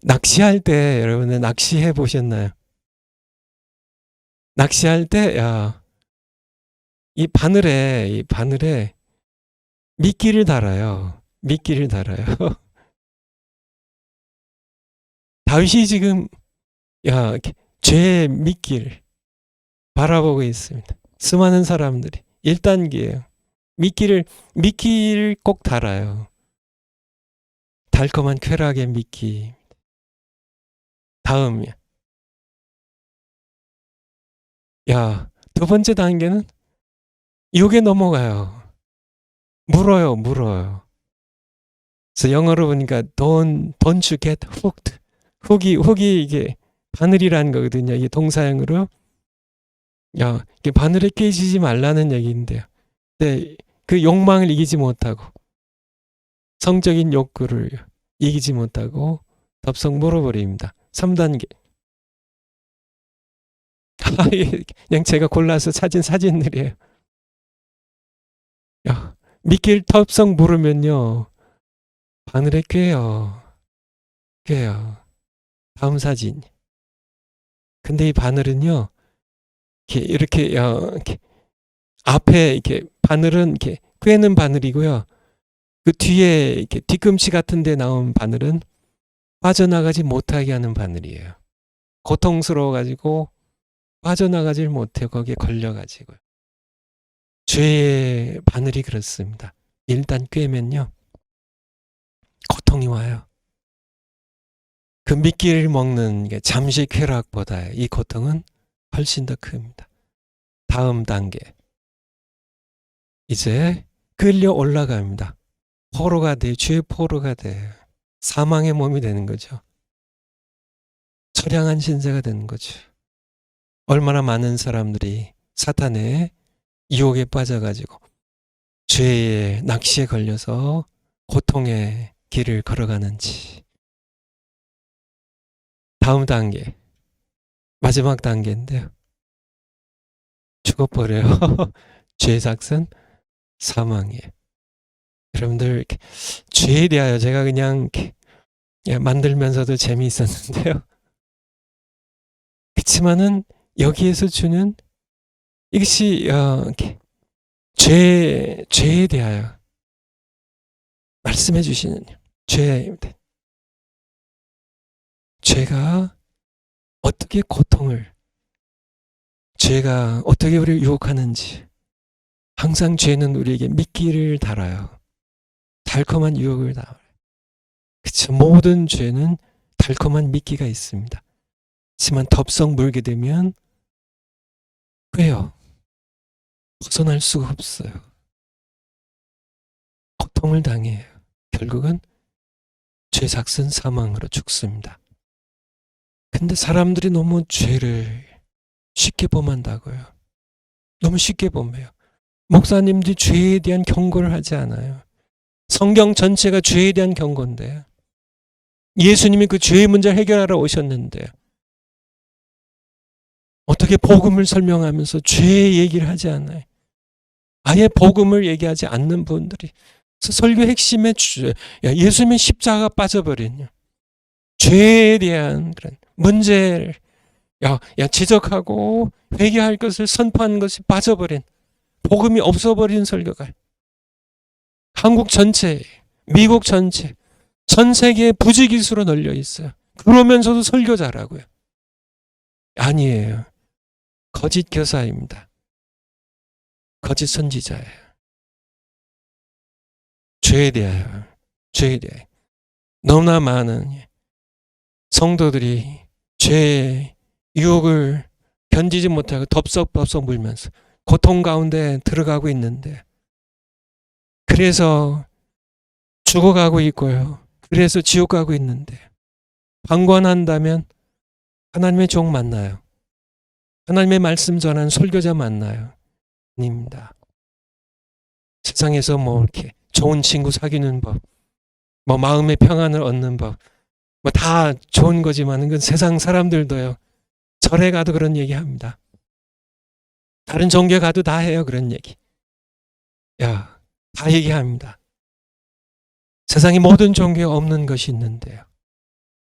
낚시할 때 여러분은 낚시해 보셨나요? 낚시할 때 야, 이 바늘에 미끼를 달아요. 미끼를 달아요. 다윗이 지금 야 죄의 미끼를 바라보고 있습니다. 수많은 사람들이 1단계예요. 미끼를 꼭 달아요. 달콤한 쾌락의 미끼. 다음이야. 야, 두 번째 단계는 욕에 넘어가요. 물어요. 그래서 영어로 보니까 don't you get hooked. 훅이 이게 바늘이라는 거거든요. 이게 동사형으로. 야, 이게 바늘에 깨지지 말라는 얘기인데요. 근데 그 욕망을 이기지 못하고 성적인 욕구를 이기지 못하고 덥석 물어버립니다. 3단계. 그냥 제가 골라서 찾은 사진들이에요. 야, 미끼를 덥석 물으면요. 바늘에 꿰요. 다음 사진. 근데 이 바늘은요. 이렇게 앞에 이렇게 바늘은 이렇게 꿰는 바늘이고요. 그 뒤에 이렇게 뒤꿈치 같은 데 나온 바늘은 빠져나가지 못하게 하는 바늘이에요. 고통스러워 가지고 빠져나가질 못해 거기에 걸려 가지고요. 죄의 바늘이 그렇습니다. 일단 꿰면요. 고통이 와요. 그 미끼를 먹는 게 잠시 쾌락보다 이 고통은 훨씬 더 큽니다. 다음 단계. 이제 끌려 올라갑니다. 포로가 돼, 죄의 포로가 돼. 사망의 몸이 되는 거죠. 처량한 신세가 되는 거죠. 얼마나 많은 사람들이 사탄의 유혹에 빠져가지고 죄의 낚시에 걸려서 고통의 길을 걸어가는지. 다음 단계. 마지막 단계인데요. 죽어버려요. 죄의 삭은 사망이에요. 여러분들 죄에 대하여 제가 그냥 만들면서도 재미있었는데요. 그렇지만은 여기에서 주는 이것이 죄에 대하여 말씀해 주시는 죄가 어떻게 죄가 어떻게 우리를 유혹하는지 항상 죄는 우리에게 미끼를 달아요. 달콤한 유혹을 달아요. 그쵸? 모든 죄는 달콤한 미끼가 있습니다. 하지만 덥석 물게 되면 꿰요. 벗어날 수가 없어요. 고통을 당해요. 결국은 죄 삭은 사망으로 죽습니다. 근데 사람들이 너무 죄를 쉽게 범한다고요. 너무 쉽게 범해요. 목사님들이 죄에 대한 경고를 하지 않아요. 성경 전체가 죄에 대한 경고인데 예수님이 그 죄의 문제를 해결하러 오셨는데 어떻게 복음을 설명하면서 죄의 얘기를 하지 않아요. 아예 복음을 얘기하지 않는 분들이 설교 핵심의 예수님의 십자가가 빠져버린 죄에 대한 그런 문제를 지적하고 회개할 것을 선포하는 것이 빠져버린 복음이 없어버린 설교가 한국 전체, 미국 전체, 전 세계에 부지기수로 널려 있어요. 그러면서도 설교자라고요. 아니에요. 거짓 교사입니다. 거짓 선지자예요. 죄에 대하여 너무나 많은 성도들이 죄의 유혹을 견디지 못하고 덥석 물면서 고통 가운데 들어가고 있는데 그래서 죽어가고 있고요. 그래서 지옥 가고 있는데 방관한다면 하나님의 종 만나요. 하나님의 말씀 전하는 설교자 만나요. 아닙니다. 세상에서 이렇게 좋은 친구 사귀는 법, 마음의 평안을 얻는 법, 다 좋은 거지만 그건 세상 사람들도요. 절에 가도 그런 얘기 합니다. 다른 종교 가도 다 해요. 그런 얘기. 야, 다 얘기합니다. 세상에 모든 종교에 없는 것이 있는데요.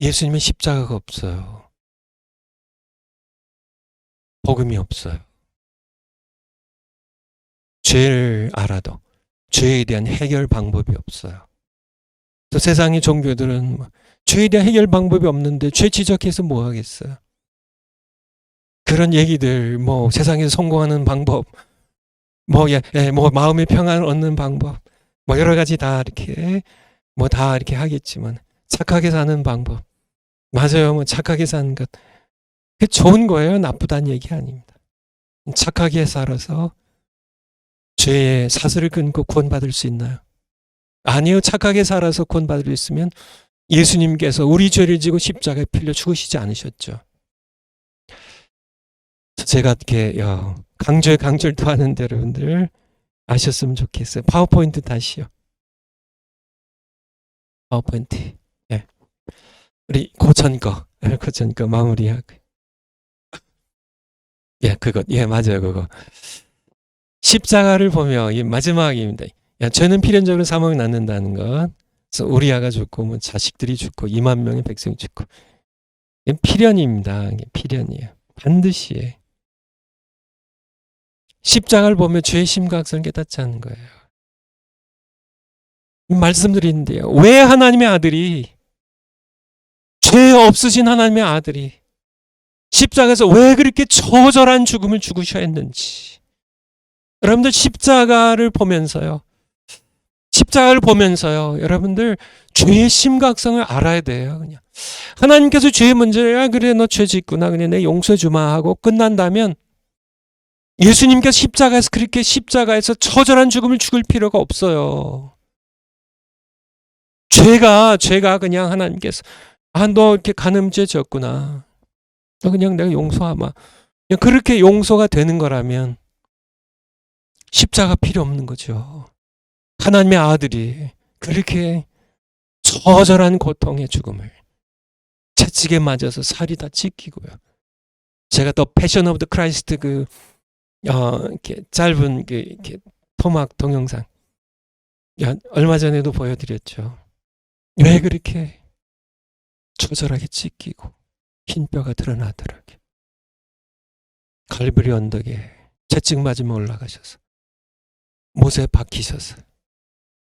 예수님의 십자가가 없어요. 복음이 없어요. 죄를 알아도 죄에 대한 해결 방법이 없어요. 또 세상의 종교들은 죄에 대한 해결 방법이 없는데 죄 지적해서 뭐 하겠어요? 그런 얘기들, 세상에서 성공하는 방법, 마음의 평안을 얻는 방법, 여러 가지 다 이렇게, 다 이렇게 하겠지만, 착하게 사는 방법. 맞아요. 착하게 사는 것. 그게 좋은 거예요. 나쁘다는 얘기 아닙니다. 착하게 살아서 죄의 사슬을 끊고 구원받을 수 있나요? 아니요. 착하게 살아서 구원받을 수 있으면 예수님께서 우리 죄를 지고 십자가에 필려 죽으시지 않으셨죠. 제가 이렇게 강조를 하는데 여러분들 아셨으면 좋겠어요. 파워포인트 다시요. 파워포인트. 예. 우리 고전 거 마무리하고. 예, 그것. 예, 맞아요. 그거. 십자가를 보며 이 마지막입니다. 죄는 필연적으로 사망을 낳는다는 것. 그래서 우리아가 죽고 자식들이 죽고 2만 명의 백성이 죽고. 이게 필연입니다. 이게 필연이에요. 반드시. 십자가를 보면 죄의 심각성을 깨닫지 않는 거예요. 말씀드리는데요. 왜 하나님의 아들이, 죄 없으신 하나님의 아들이 십자가에서 왜 그렇게 처절한 죽음을 죽으셔야 했는지. 여러분들 십자가를 보면서요. 여러분들 죄의 심각성을 알아야 돼요. 그냥 하나님께서 죄의 문제야, 그래 너 죄 짓구나, 그냥 내 용서해 주마 하고 끝난다면 예수님께서 십자가에서 처절한 죽음을 죽을 필요가 없어요. 죄가 그냥 하나님께서 너 이렇게 간음죄 졌구나, 너 그냥 내가 용서하마, 그냥 그렇게 용서가 되는 거라면 십자가 필요 없는 거죠. 하나님의 아들이 그렇게 처절한 고통의 죽음을 채찍에 맞아서 살이 다 찢기고요. 제가 또 패션 오브 더 크라이스트 이렇게 짧은 이렇게 토막 동영상 얼마 전에도 보여드렸죠. 왜 그렇게 처절하게 찢기고 흰뼈가 드러나더라고요. 갈브리 언덕에 채찍 맞으면 올라가셔서 못에 박히셔서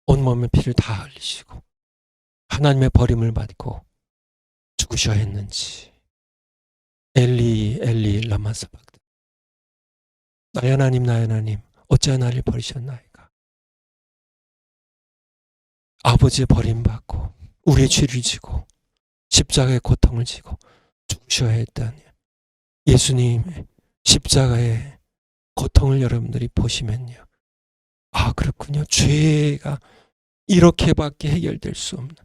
온몸에 피를 다 흘리시고 하나님의 버림을 받고 죽으셔야 했는지. 엘리 엘리 라마 사박다, 나의 하나님 어찌하여 나를 버리셨나이까. 아버지의 버림받고 우리의 죄를 지고 십자가의 고통을 지고 죽으셔야 했다니. 예수님의 십자가의 고통을 여러분들이 보시면요, 그렇군요. 죄가 이렇게밖에 해결될 수 없는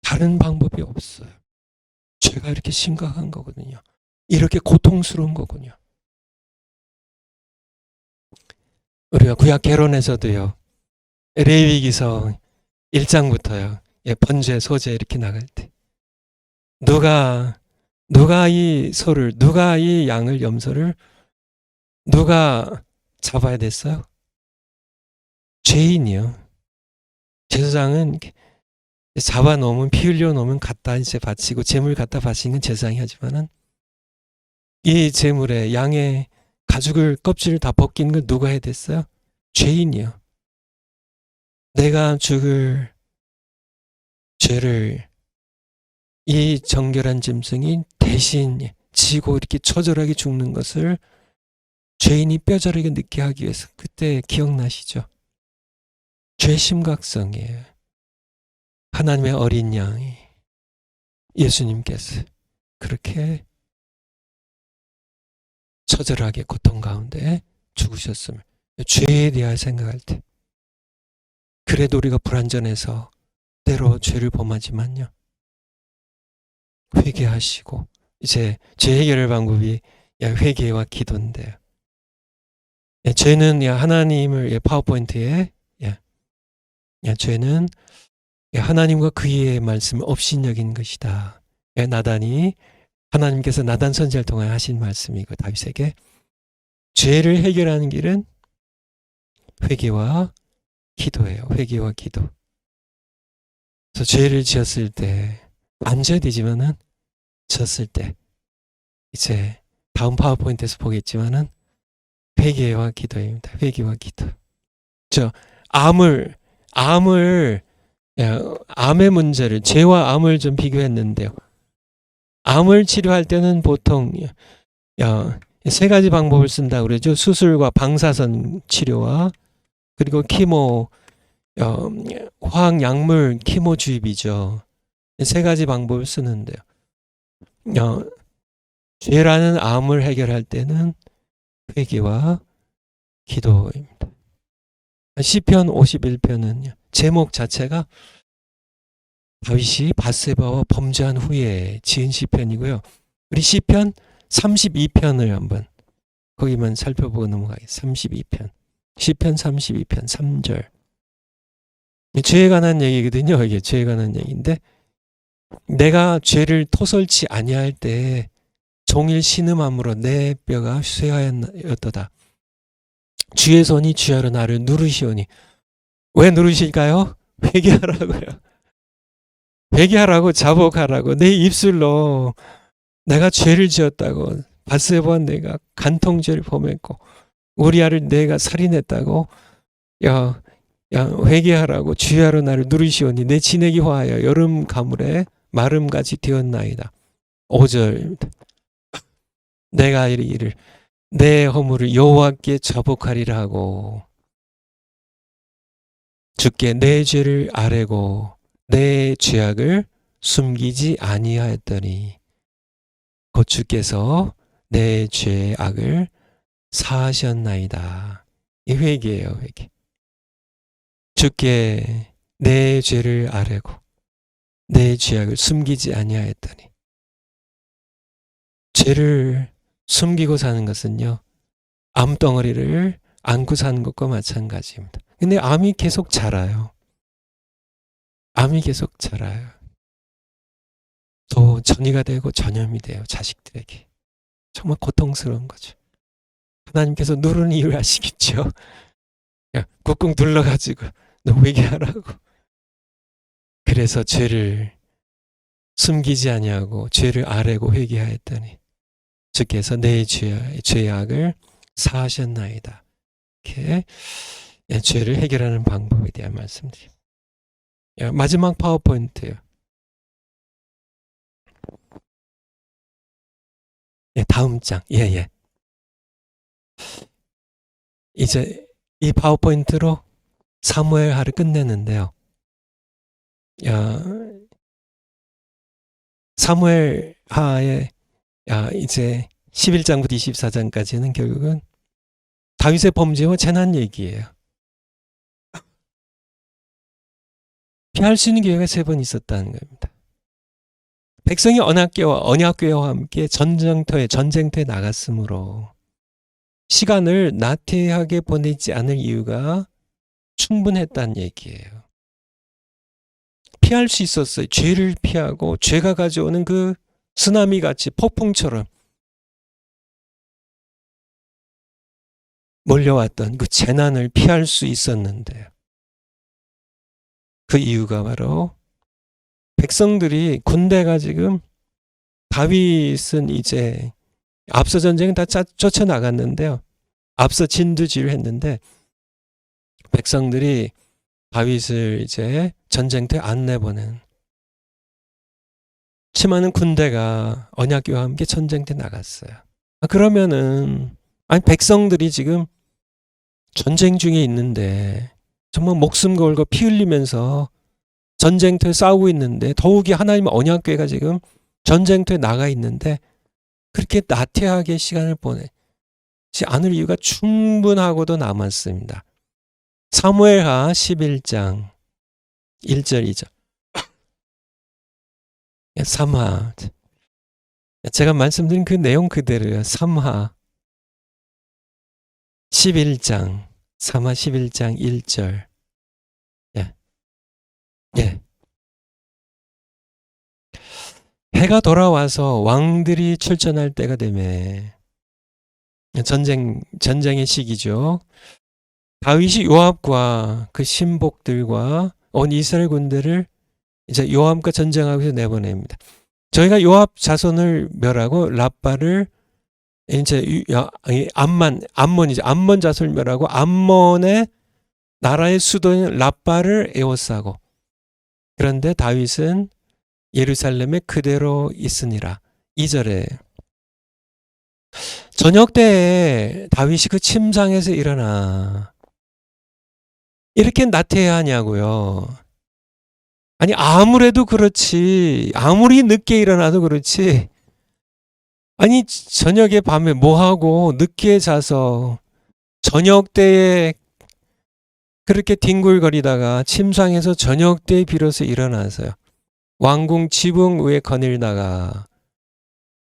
다른 방법이 없어요. 죄가 이렇게 심각한 거거든요. 이렇게 고통스러운 거군요. 우리가 구약 개론에서도요, 레위기서 1장부터요, 번제 소제 이렇게 나갈 때 누가 이 양을 염소를 누가 잡아야 됐어요? 죄인이요. 제사장은 잡아 놓으면, 피 흘려 놓으면 갖다 이제 바치고 제물 갖다 바치는 제사장이 하지만은 이 제물에 양의 가죽을 껍질을 다 벗기는 걸 누가 해야 됐어요? 죄인이요. 내가 죽을 죄를 이 정결한 짐승이 대신 지고 이렇게 처절하게 죽는 것을 죄인이 뼈저리게 느끼게 하기 위해서, 그때 기억나시죠? 죄 심각성이에요. 하나님의 어린 양이, 예수님께서 그렇게 처절하게 고통 가운데 죽으셨음을, 죄에 대하여 생각할 때, 그래도 우리가 불완전해서 때로 죄를 범하지만요, 회개하시고, 이제 죄 해결의 방법이 회개와 기도인데요. 죄는 하나님을, 파워포인트에 죄는 하나님과 그의 말씀을 업신여긴 것이다. 나단이 하나님께서 나단 선지자를 통해 하신 말씀이고 다윗에게 죄를 해결하는 길은 회개와 기도예요. 회개와 기도. 그래서 죄를 지었을 때 안 져야 되지만은 지었을 때 이제 다음 파워포인트에서 보겠지만은 회개와 기도입니다. 회개와 기도. 저 암의 문제를 죄와 암을 좀 비교했는데요. 암을 치료할 때는 보통 세 가지 방법을 쓴다고 그러죠. 수술과 방사선 치료와 그리고 키모, 화학약물 키모 주입이죠. 세 가지 방법을 쓰는데요. 죄라는 암을 해결할 때는 회개와 기도입니다. 시편 51편은 제목 자체가 다윗이 밧세바와 범죄한 후에 지은 시편이고요. 우리 시편 32편을 한번 거기만 살펴보고 넘어가겠습니다. 32편. 시편 32편 3절. 죄에 관한 얘기거든요. 이게 죄에 관한 얘기인데 내가 죄를 토설치 아니할 때 종일 신음함으로 내 뼈가 쇠하였도다. 주의 손이 주야로 나를 누르시오니. 왜 누르실까요? 회개하라고요. 회개하라고, 자복하라고. 내 입술로 내가 죄를 지었다고, 밧세바와 내가 간통죄를 범했고 우리아를 내가 살인했다고, 회개하라고, 주야로 나를 누르시오니 내 진액이 화하여 여름 가물에 마름같이 되었나이다. 5절. 내가 이르기를 내 허물을 여호와께 자복하리라 하고 주께 내 죄를 아뢰고 내 죄악을 숨기지 아니하였더니 곧 주께서 내 죄악을 사하셨나이다. 이 회개예요. 회개. 주께 내 죄를 아뢰고 내 죄악을 숨기지 아니하였더니. 죄를 숨기고 사는 것은요, 암덩어리를 안고 사는 것과 마찬가지입니다. 근데 암이 계속 자라요. 암이 계속 자라요. 또 전이가 되고 전염이 돼요. 자식들에게. 정말 고통스러운 거죠. 하나님께서 누르는 이유를 아시겠죠? 꾹꾹 눌러가지고 너 회개하라고. 그래서 죄를 숨기지 아니하고 죄를 아뢰고 회개하였더니 주께서 내 죄악을 사하셨나이다. 이렇게 죄를 해결하는 방법에 대한 말씀드립니다. 마지막 파워포인트예요. 다음 장. 이제 이 파워포인트로 사무엘 하를 끝내는데요. 사무엘 하에 이제 11장부터 24장까지는 결국은 다윗의 범죄와 재난 얘기예요. 피할 수 있는 기회가 3번 있었다는 겁니다. 백성이 언약궤와 함께 전쟁터에 나갔으므로 시간을 나태하게 보내지 않을 이유가 충분했다는 얘기예요. 피할 수 있었어요. 죄를 피하고 죄가 가져오는 그 쓰나미 같이 폭풍처럼 몰려왔던 그 재난을 피할 수 있었는데 그 이유가 바로 백성들이 군대가 지금 다윗은 이제 앞서 전쟁은 다 쫓아나갔는데요. 앞서 진두지휘를 했는데 백성들이 다윗을 이제 전쟁터에 안 내보낸 치마는 군대가 언약궤와 함께 전쟁터에 나갔어요. 그러면은 백성들이 지금 전쟁 중에 있는데 정말 목숨 걸고 피 흘리면서 전쟁터에 싸우고 있는데 더욱이 하나님의 언약궤가 지금 전쟁터에 나가 있는데 그렇게 나태하게 시간을 보내지 않을 이유가 충분하고도 남았습니다. 사무엘하 11장 1절 2절. 3하. 제가 말씀드린 그 내용 그대로요. 3하 11장 3하 11장 1절. 예. 해가 돌아와서 왕들이 출전할 때가 되매 전쟁의 시기죠. 다윗이 요압과 그 신복들과 온 이스라엘 군대를 이제 요압과 전쟁하면서 내보냅니다. 저희가 요압 자손을 멸하고 랍바를 이제 암몬이죠. 암몬 자손을 멸하고 암몬의 나라의 수도인 랍바를 에워싸고, 그런데 다윗은 예루살렘에 그대로 있으니라. 2절에 저녁 때에 다윗이 그 침상에서 일어나. 이렇게 나태해야 하냐고요. 아니 아무래도 그렇지, 아무리 늦게 일어나도 그렇지, 아니 저녁에 밤에 뭐하고 늦게 자서 저녁 때에 그렇게 뒹굴거리다가 침상에서 저녁 때에 비로소 일어나서요. 왕궁 지붕 위에 거닐다가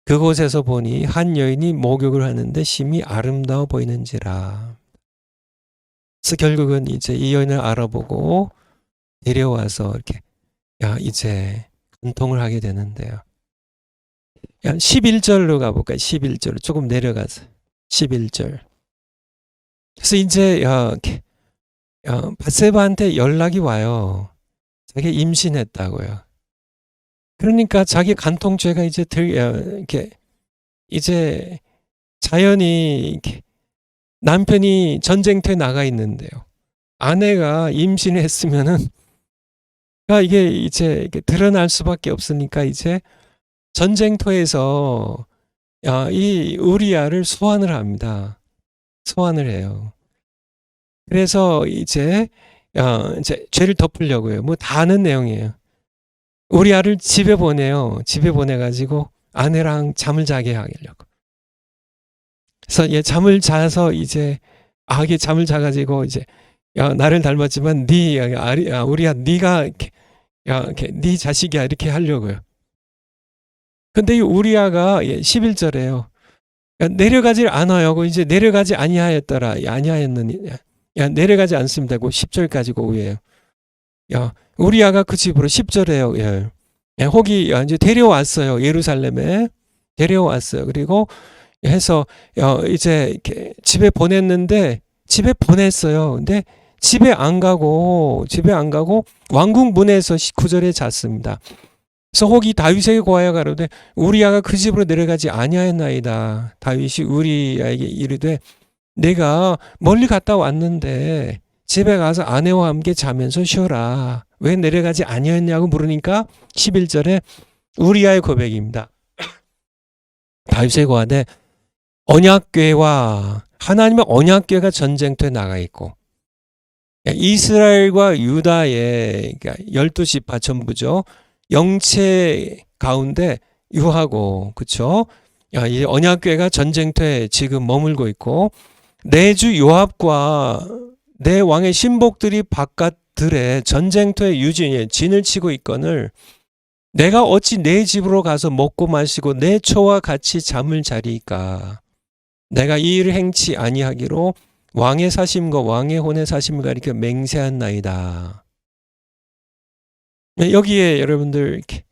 그곳에서 보니 한 여인이 목욕을 하는데 심히 아름다워 보이는지라. 그래서 결국은 이제 이 여인을 알아보고 데려와서 이렇게 이제 간통을 하게 되는데요. 11절로 가볼까요? 11절 조금 내려가서 11절. 그래서 이제 밧세바한테 연락이 와요. 자기 임신했다고요. 그러니까 자기 간통죄가 이제 이렇게 이제 자연히 이렇게 남편이 전쟁터에 나가 있는데요. 아내가 임신했으면은 이게 이제 이렇게 드러날 수밖에 없으니까 이제 전쟁터에서 이 우리아를 소환을 합니다. 소환을 해요. 그래서 이제 죄를 덮으려고요. 뭐 다 아는 내용이에요. 우리아를 집에 보내요. 집에 보내가지고 아내랑 잠을 자게 하려고. 그래서 잠을 자서 이제 이게 잠을 자가지고 이제 나를 닮았지만 우리아 네가 네 자식이야 이렇게 하려고요. 근데 이 우리아가 11절에요. 내려가지 않아요. 이제 내려가지 아니하였더라. 아니하였느니 내려가지 않습니다. 10절까지 그 위에요. 우리아가 그 집으로 10절에요. 혹이 이제 데려왔어요. 예루살렘에 데려왔어요. 그리고 해서 이제 이렇게 집에 보냈는데 집에 보냈어요. 근데 집에 안 가고 왕궁 문에서 19절에 잤습니다. 그래서 혹이 다윗에게 고하여 가로되 우리아가 그 집으로 내려가지 아니하였나이다. 다윗이 우리아에게 이르되 내가 멀리 갔다 왔는데 집에 가서 아내와 함께 자면서 쉬어라. 왜 내려가지 아니었냐고 물으니까 11절에 우리아의 고백입니다. 다윗에게 고하되 언약궤와 하나님의 언약궤가 전쟁터에 나가 있고 이스라엘과 유다의 12지파 전부죠. 영체 가운데 유하고 그렇죠. 이 언약궤가 전쟁터에 지금 머물고 있고 내 주 요압과 내 왕의 신복들이 바깥들에 전쟁터에 진을 치고 있거늘 내가 어찌 내 집으로 가서 먹고 마시고 내 초와 같이 잠을 자리이까. 내가 이 일을 행치 아니하기로 왕의 사심과 왕의 혼의 사심을 가리켜 맹세한나이다. 여기에 여러분들 이렇게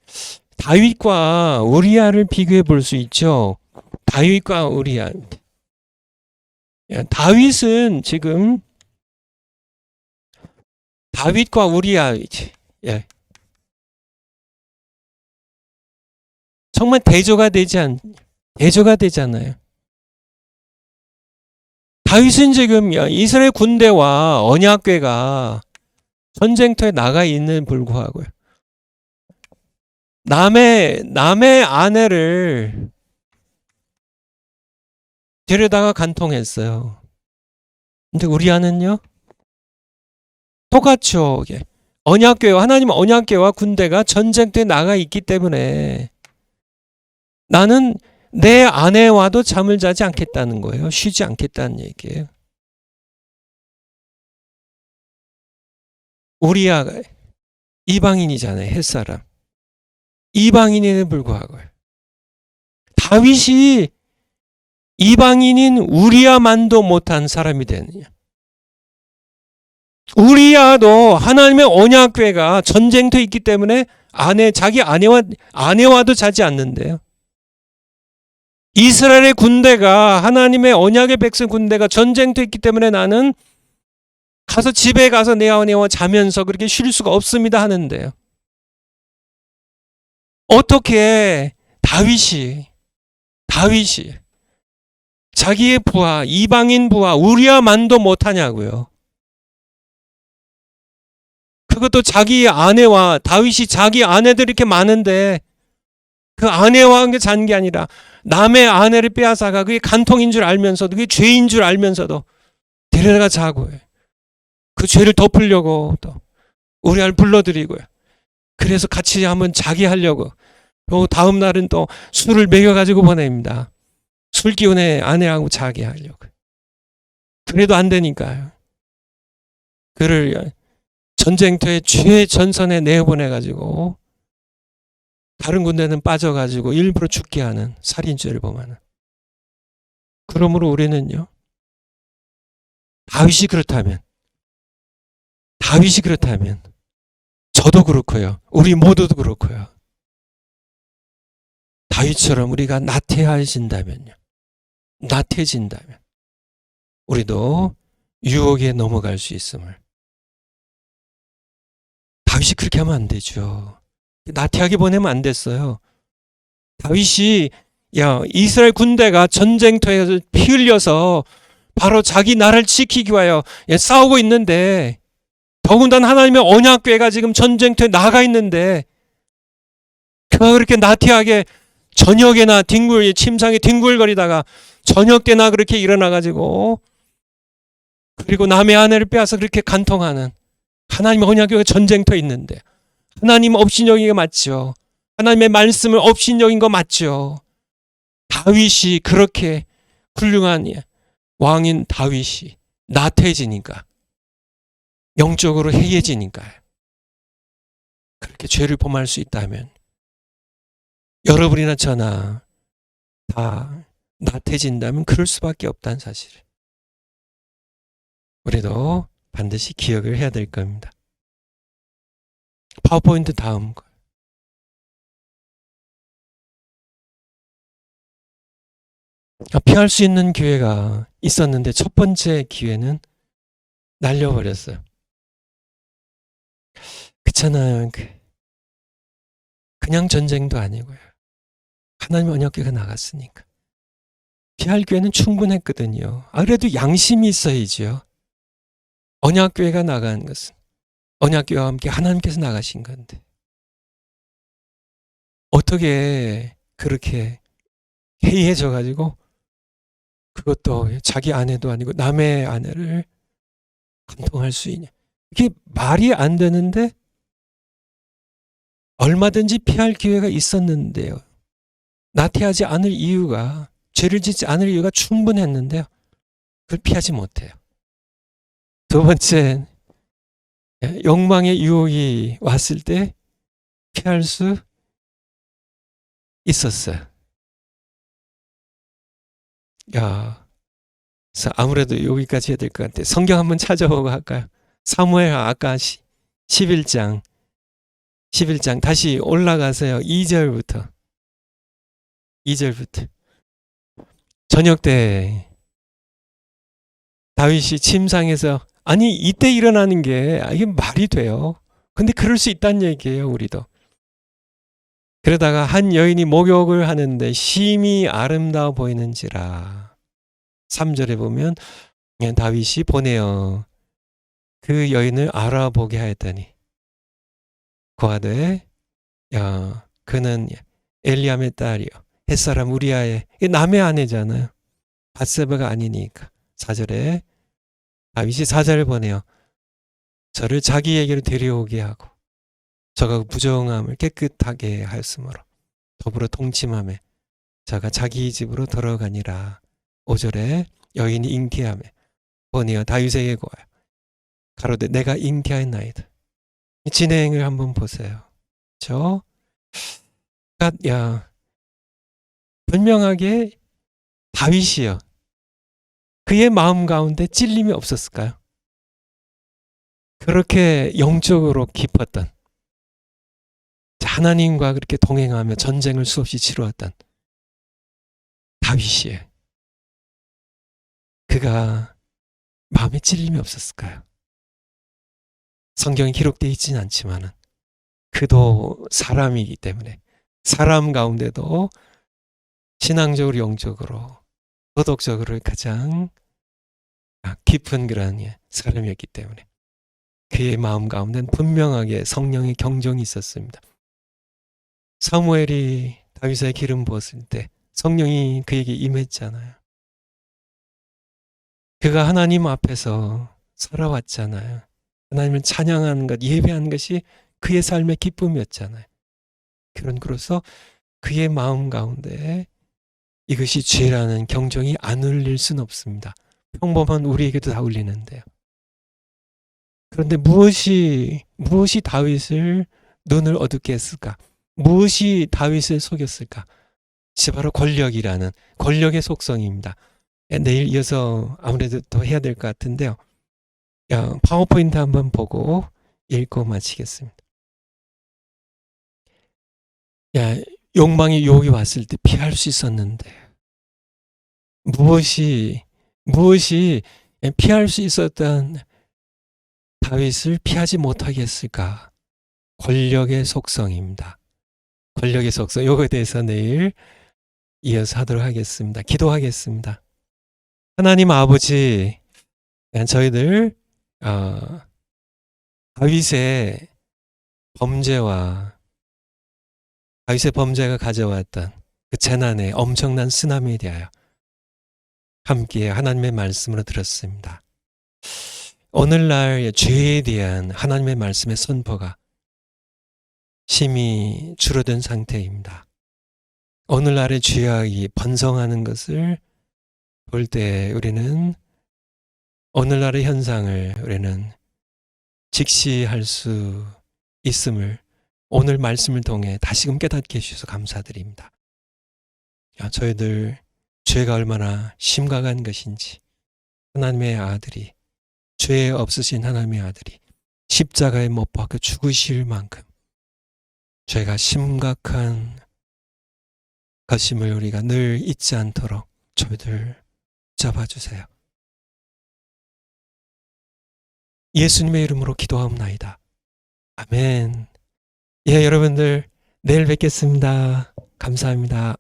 다윗과 우리아를 비교해 볼 수 있죠. 다윗과 우리아. 다윗은 지금 다윗과 우리아 정말 대조가 되잖아요. 다윗은 지금 이스라엘 군대와 언약궤가 전쟁터에 나가 있는 불구하고요. 남의 아내를 데려다가 간통했어요. 근데 우리아는요? 똑같죠. 하나님 언약궤와 군대가 전쟁터에 나가 있기 때문에 나는 내 아내와도 잠을 자지 않겠다는 거예요. 쉬지 않겠다는 얘기예요. 우리아가 이방인이잖아요. 햇사람. 이방인에도 불구하고요. 다윗이 이방인인 우리아만도 못한 사람이 되느냐. 우리아도 하나님의 언약궤가 전쟁터에 있기 때문에 자기 아내와도 자지 않는데요. 이스라엘의 군대가, 하나님의 언약의 백성 군대가 전쟁터에 있기 때문에 나는 가서 집에 가서 내 아내와 자면서 그렇게 쉴 수가 없습니다 하는데요. 어떻게 다윗이 자기의 부하, 이방인 부하 우리야만도 못하냐고요. 그것도 자기 아내와, 다윗이 자기 아내들이 이렇게 많은데 그 아내와 함께 잔 게 아니라 남의 아내를 빼앗아가 그게 간통인 줄 알면서도, 그게 죄인 줄 알면서도 데려가 자고요. 그 죄를 덮으려고 또 우리를 불러들이고요. 그래서 같이 한번 자기 하려고. 다음 날은 또 술을 먹여가지고 보냅니다. 술 기운에 아내하고 자기 하려고. 그래도 안 되니까요. 그를 전쟁터에 최전선에 내보내가지고 다른 군대는 빠져가지고 일부러 죽게 하는 살인죄를 범하는. 그러므로 우리는요, 다윗이 그렇다면 저도 그렇고요, 우리 모두도 그렇고요, 다윗처럼 우리가 나태해진다면 우리도 유혹에 넘어갈 수 있음을. 다윗이 그렇게 하면 안 되죠. 나태하게 보내면 안 됐어요. 다윗이 이스라엘 군대가 전쟁터에서 피 흘려서 바로 자기 나라를 지키기 위하여 싸우고 있는데, 더군다나 하나님의 언약궤가 지금 전쟁터에 나가 있는데 그가 그렇게 나태하게 저녁에나 침상에 뒹굴거리다가 저녁 때나 그렇게 일어나가지고, 그리고 남의 아내를 빼앗아 그렇게 간통하는, 하나님의 언약궤가 전쟁터에 있는데 하나님 업신여긴 게 맞죠. 하나님의 말씀을 업신여긴 거 맞죠. 다윗이 그렇게 훌륭한 왕인 다윗이 나태해지니까, 영적으로 해이해지니까요. 그렇게 죄를 범할 수 있다면 여러분이나 저나 다 나태해진다면 그럴 수밖에 없다는 사실을 우리도 반드시 기억을 해야 될 겁니다. 파워포인트 다음 거. 피할 수 있는 기회가 있었는데 첫 번째 기회는 날려버렸어요. 그렇잖아요. 그냥 전쟁도 아니고요. 하나님 언약궤가 나갔으니까. 피할 기회는 충분했거든요. 그래도 양심이 있어야죠. 언약궤가 나간 것은 언약궤와 함께 하나님께서 나가신 건데 어떻게 그렇게 해이해져 가지고, 그것도 자기 아내도 아니고 남의 아내를 간통할 수 있냐. 이게 말이 안 되는데, 얼마든지 피할 기회가 있었는데요. 나태하지 않을 이유가, 죄를 짓지 않을 이유가 충분했는데요. 그걸 피하지 못해요. 두 번째, 욕망의 유혹이 왔을 때 피할 수 있었어요. 그래서 아무래도 여기까지 해야 될 것 같아요. 성경 한번 찾아보고 할까요? 사무엘 아까 11장 다시 올라가세요. 2절부터. 저녁 때 다윗이 침상에서, 아니 이때 일어나는 게 이게 말이 돼요. 근데 그럴 수 있다는 얘기예요. 우리도. 그러다가 한 여인이 목욕을 하는데 심히 아름다워 보이는지라. 3절에 보면 다윗이 보내어 그 여인을 알아보게 하였더니 고하되 그는 엘리암의 딸이요 햇사람 우리아의 남의 아내잖아요. 밧세바가 아니니까. 4절에 다윗이 4절을 보내어 저를 자기에게로 데려오게 하고 저가 부정함을 깨끗하게 하였으므로 더불어 통침하며 저가 자기 집으로 들어가니라. 5절에 여인이 잉태하며 보내어 다윗에게 고하여 가로되 내가 잉태하였나이다. 진행을 한번 보세요. 분명하게 다윗이요, 그의 마음 가운데 찔림이 없었을까요? 그렇게 영적으로 깊었던, 하나님과 그렇게 동행하며 전쟁을 수없이 치루었던 다윗이 그가 마음에 찔림이 없었을까요? 성경에 기록되어 있지는 않지만은 그도 사람이기 때문에 사람 가운데도 신앙적으로 영적으로 도덕적으로 가장 깊은 그런 사람이었기 때문에 그의 마음 가운데는 분명하게 성령의 경종이 있었습니다. 사무엘이 다윗의 기름 부었을 때 성령이 그에게 임했잖아요. 그가 하나님 앞에서 살아왔잖아요. 하나님을 찬양하는 것, 예배하는 것이 그의 삶의 기쁨이었잖아요. 그런 그로서 그의 마음 가운데 이것이 죄라는 경종이 안 울릴 수는 없습니다. 평범한 우리에게도 다 울리는데요. 그런데 무엇이 다윗을 눈을 어둡게 했을까? 무엇이 다윗을 속였을까? 바로 권력이라는 권력의 속성입니다. 내일 이어서 아무래도 더 해야 될 것 같은데요. 파워포인트 한번 보고 읽고 마치겠습니다. 욕망의 유혹이 왔을 때 피할 수 있었는데 무엇이 피할 수 있었던 다윗을 피하지 못하게 했을까? 권력의 속성입니다. 권력의 속성. 이거에 대해서 내일 이어서 하도록 하겠습니다. 기도하겠습니다. 하나님 아버지, 저희들 다윗의 범죄가 가져왔던 그 재난의 엄청난 쓰나미에 대하여 함께 하나님의 말씀으로 들었습니다. 오늘날 죄에 대한 하나님의 말씀의 선포가 심히 줄어든 상태입니다. 오늘날의 죄악이 번성하는 것을 볼 때 우리는 오늘날의 현상을 우리는 직시할 수 있음을 오늘 말씀을 통해 다시금 깨닫게 해주셔서 감사드립니다. 저희들 죄가 얼마나 심각한 것인지 하나님의 아들이 죄 없으신 하나님의 아들이 십자가에 못 박혀 죽으실 만큼 죄가 심각한 것임을 우리가 늘 잊지 않도록 저희들 잡아주세요. 예수님의 이름으로 기도하옵나이다. 아멘. 여러분들 내일 뵙겠습니다. 감사합니다.